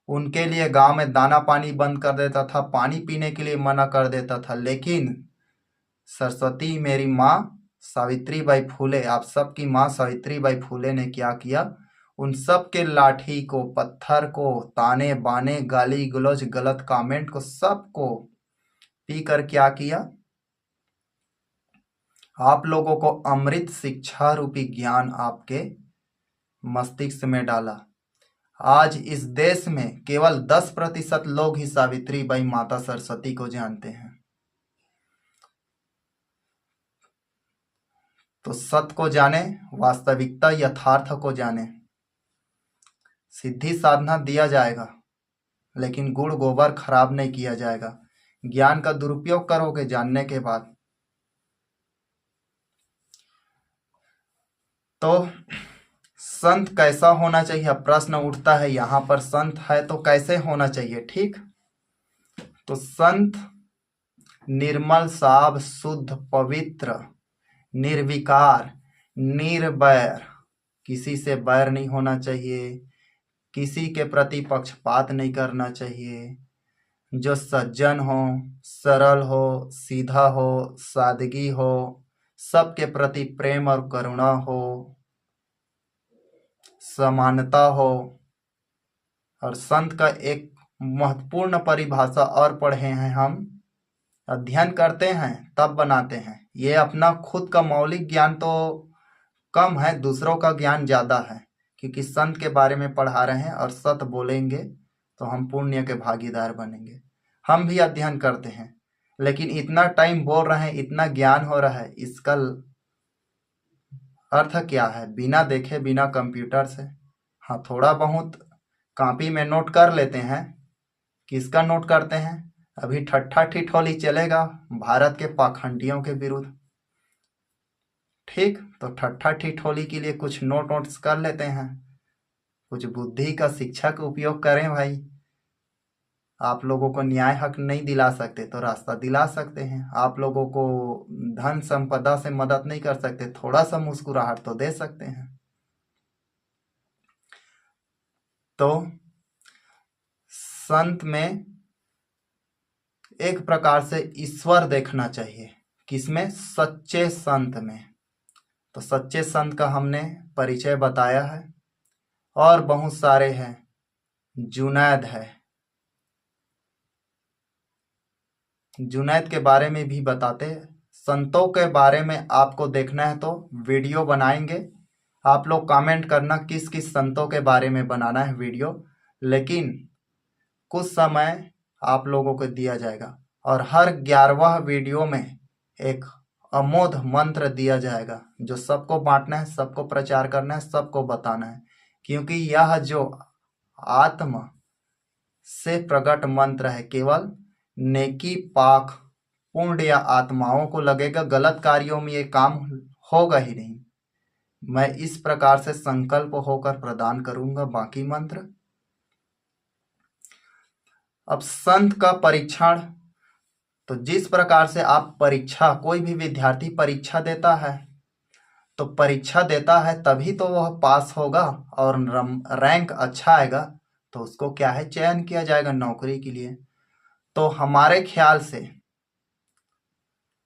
उनके लिए गांव में दाना पानी बंद कर देता था, पानी पीने के लिए मना कर देता था। लेकिन सरस्वती मेरी माँ सावित्रीबाई फुले, आप सबकी माँ सावित्रीबाई फुले ने क्या किया, उन सब के लाठी को, पत्थर को, ताने बाने, गाली गलौज, गलत कमेंट को, सबको पीकर क्या किया, आप लोगों को अमृत शिक्षा रूपी ज्ञान आपके मस्तिष्क में डाला। आज इस देश में केवल 10% लोग ही सावित्रीबाई माता सरस्वती को जानते हैं। तो सत्य को जाने, वास्तविकता यथार्थ को जाने। सिद्धि साधना दिया जाएगा, लेकिन गुड़ गोबर खराब नहीं किया जाएगा। ज्ञान का दुरुपयोग करोगे जानने के बाद। तो संत कैसा होना चाहिए, प्रश्न उठता है यहाँ पर, संत है तो कैसे होना चाहिए। ठीक, तो संत निर्मल, साफ, शुद्ध, पवित्र, निर्विकार, निर्वैर, किसी से बैर नहीं होना चाहिए, किसी के प्रति पक्षपात नहीं करना चाहिए, जो सज्जन हो, सरल हो, सीधा हो, सादगी हो, सबके प्रति प्रेम और करुणा हो, समानता हो। और संत का एक महत्वपूर्ण परिभाषा और पढ़े हैं हम, अध्ययन करते हैं तब बनाते हैं। ये अपना खुद का मौलिक ज्ञान तो कम है, दूसरों का ज्ञान ज्यादा है, क्योंकि संत के बारे में पढ़ा रहे हैं और सत्य बोलेंगे तो हम पुण्य के भागीदार बनेंगे। हम भी अध्ययन करते हैं, लेकिन इतना टाइम बोल रहे हैं, इतना ज्ञान हो रहा है, इसका अर्थ क्या है? बिना देखे, बिना कंप्यूटर से। हाँ, थोड़ा बहुत कॉपी में नोट कर लेते हैं। किसका नोट करते हैं? अभी ठट्ठा ठिठोली चलेगा भारत के पाखंडियों के विरुद्ध। ठीक, तो ठट्ठा ठिठोली के लिए कुछ नोट्स कर लेते हैं, कुछ बुद्धि का शिक्षा का उपयोग करें भाई। आप लोगों को न्याय हक नहीं दिला सकते तो रास्ता दिला सकते हैं। आप लोगों को धन संपदा से मदद नहीं कर सकते, थोड़ा सा मुस्कुराहट तो दे सकते हैं। तो संत में एक प्रकार से ईश्वर देखना चाहिए। किसमें? सच्चे संत में। तो सच्चे संत का हमने परिचय बताया है, और बहुत सारे हैं। जुनैद है, जुनैद के बारे में भी बताते हैं। संतों के बारे में आपको देखना है तो वीडियो बनाएंगे। आप लोग कमेंट करना किस किस संतों के बारे में बनाना है वीडियो, लेकिन कुछ समय आप लोगों को दिया जाएगा, और हर 11वां वीडियो में एक अमोघ मंत्र दिया जाएगा, जो सबको बांटना है, सबको प्रचार करना है, सबको बताना है। क्योंकि यह जो आत्मा से प्रकट मंत्र है, केवल नेकी पाक पुण्य या आत्माओं को लगेगा, गलत कार्यों में ये काम होगा ही नहीं। मैं इस प्रकार से संकल्प होकर प्रदान करूंगा बाकी मंत्र। अब संत का परीक्षण, तो जिस प्रकार से आप परीक्षा, कोई भी विद्यार्थी परीक्षा देता है, तो परीक्षा देता है तभी तो वह पास होगा और रैंक अच्छा आएगा, तो उसको क्या है, चयन किया जाएगा नौकरी के लिए। तो हमारे ख्याल से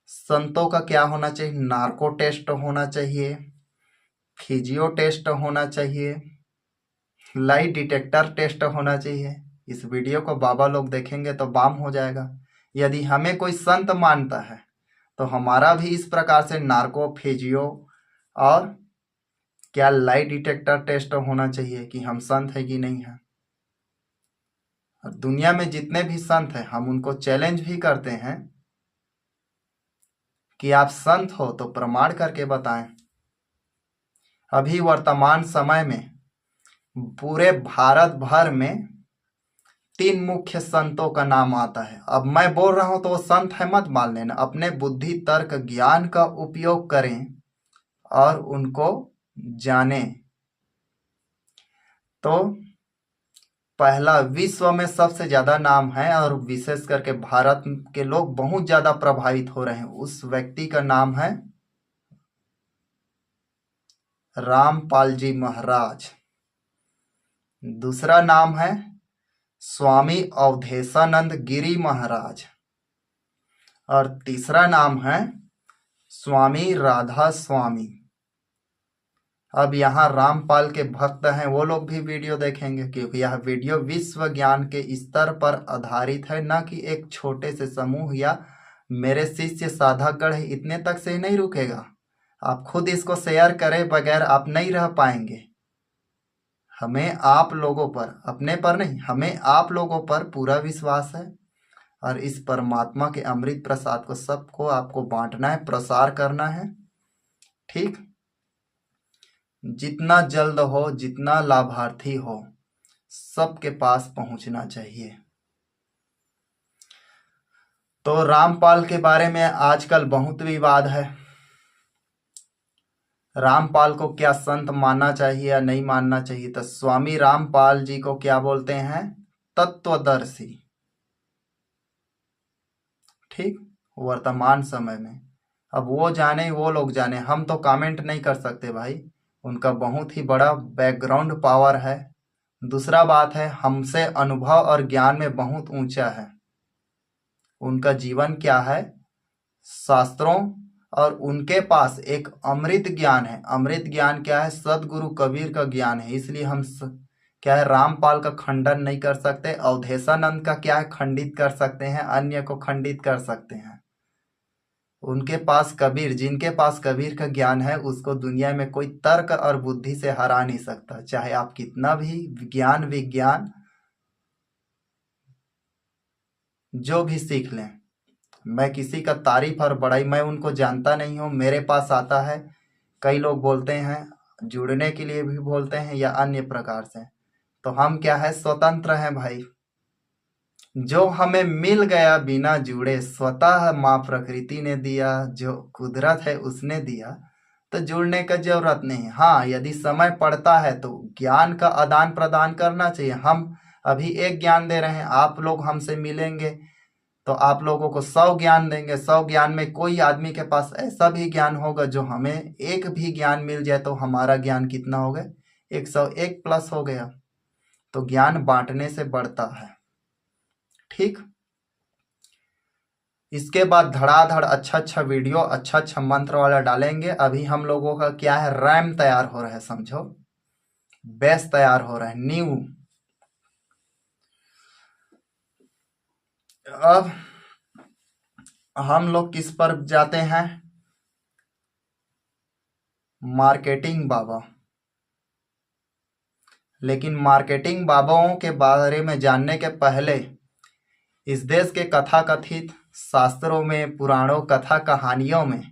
संतों का क्या होना चाहिए? नार्को टेस्ट होना चाहिए, फिजियो टेस्ट होना चाहिए, लाई डिटेक्टर टेस्ट होना चाहिए। इस वीडियो को बाबा लोग देखेंगे तो बाम हो जाएगा। यदि हमें कोई संत मानता है तो हमारा भी इस प्रकार से नार्को, फिजियो और क्या लाई डिटेक्टर टेस्ट होना चाहिए कि हम संत है कि नहीं है। और दुनिया में जितने भी संत हैं, हम उनको चैलेंज भी करते हैं कि आप संत हो तो प्रमाण करके बताएं। अभी वर्तमान समय में पूरे भारत भर में 3 मुख्य संतों का नाम आता है। अब मैं बोल रहा हूं तो वो संत है मत मान लेना, अपने बुद्धि तर्क ज्ञान का उपयोग करें और उनको जाने। तो पहला, विश्व में सबसे ज्यादा नाम है और विशेष करके भारत के लोग बहुत ज्यादा प्रभावित हो रहे हैं, उस व्यक्ति का नाम है रामपाल जी महाराज। दूसरा नाम है स्वामी अवधेशानंद गिरी महाराज और तीसरा नाम है स्वामी राधा स्वामी। अब यहाँ रामपाल के भक्त हैं वो लोग भी वीडियो देखेंगे, क्योंकि यह वीडियो विश्व ज्ञान के स्तर पर आधारित है, न कि एक छोटे से समूह या मेरे शिष्य साधकगण इतने तक से ही नहीं रुकेगा। आप खुद इसको शेयर करें बगैर आप नहीं रह पाएंगे। हमें आप लोगों पर, अपने पर नहीं, हमें आप लोगों पर पूरा विश्वास है और इस परमात्मा के अमृत प्रसाद को सबको आपको बांटना है, प्रसार करना है। ठीक, जितना जल्द हो, जितना लाभार्थी हो, सबके पास पहुंचना चाहिए। तो रामपाल के बारे में आजकल बहुत विवाद है। रामपाल को क्या संत मानना चाहिए या नहीं मानना चाहिए? तो स्वामी रामपाल जी को क्या बोलते हैं? तत्वदर्शी। ठीक, वर्तमान समय में। अब वो जाने, वो लोग जाने, हम तो कमेंट नहीं कर सकते भाई। उनका बहुत ही बड़ा बैकग्राउंड पावर है। दूसरा बात है, हमसे अनुभव और ज्ञान में बहुत ऊंचा है। उनका जीवन क्या है? शास्त्रों, और उनके पास एक अमृत ज्ञान है। अमृत ज्ञान क्या है? सदगुरु कबीर का ज्ञान है। इसलिए हम क्या है, रामपाल का खंडन नहीं कर सकते। अवधेशानंद का क्या है, खंडित कर सकते हैं, अन्य को खंडित कर सकते हैं। उनके पास कबीर, जिनके पास कबीर का ज्ञान है, उसको दुनिया में कोई तर्क और बुद्धि से हरा नहीं सकता, चाहे आप कितना भी विज्ञान जो भी सीख लें। मैं किसी का तारीफ और बड़ाई, मैं उनको जानता नहीं हूँ, मेरे पास आता है, कई लोग बोलते हैं, जुड़ने के लिए भी बोलते हैं या अन्य प्रकार से, तो हम क्या है, स्वतंत्र हैं भाई। जो हमें मिल गया बिना जुड़े, स्वतः माँ प्रकृति ने दिया, जो कुदरत है उसने दिया, तो जुड़ने का जरूरत नहीं। हाँ, यदि समय पड़ता है तो ज्ञान का आदान प्रदान करना चाहिए। हम अभी एक ज्ञान दे रहे हैं, आप लोग हमसे मिलेंगे तो आप लोगों को 100 ज्ञान देंगे। 100 ज्ञान में कोई आदमी के पास ऐसा भी ज्ञान होगा जो हमें एक भी ज्ञान मिल जाए तो हमारा ज्ञान कितना हो गया? 101 प्लस हो गया। तो ज्ञान बांटने से बढ़ता है। ठीक, इसके बाद धड़ाधड़ अच्छा वीडियो, अच्छा मंत्र वाला डालेंगे। अभी हम लोगों का क्या है, रैम तैयार हो रहा है, समझो, बेस तैयार हो रहा है, न्यू। अब हम लोग किस पर जाते हैं? मार्केटिंग बाबा। लेकिन मार्केटिंग बाबाओं के बारे में जानने के पहले इस देश के कथाकथित शास्त्रों में, पुराणों, कथा कहानियों में,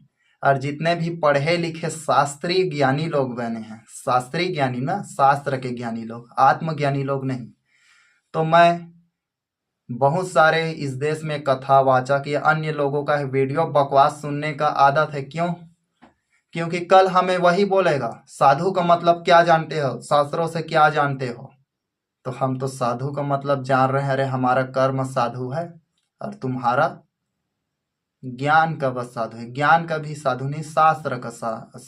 और जितने भी पढ़े लिखे शास्त्रीय ज्ञानी लोग बने हैं, शास्त्रीय ज्ञानी ना, शास्त्र के ज्ञानी लोग, आत्मज्ञानी लोग नहीं, तो मैं बहुत सारे इस देश में कथावाचक या अन्य लोगों का वीडियो बकवास सुनने का आदत है। क्यों? क्योंकि कल हमें वही बोलेगा, साधु का मतलब क्या जानते हो, शास्त्रों से क्या जानते हो? तो हम तो साधु का मतलब जान रहे हैं, अरे हमारा कर्म साधु है और तुम्हारा ज्ञान का बस साधु है। ज्ञान का भी साधु नहीं, शास्त्र का साधु।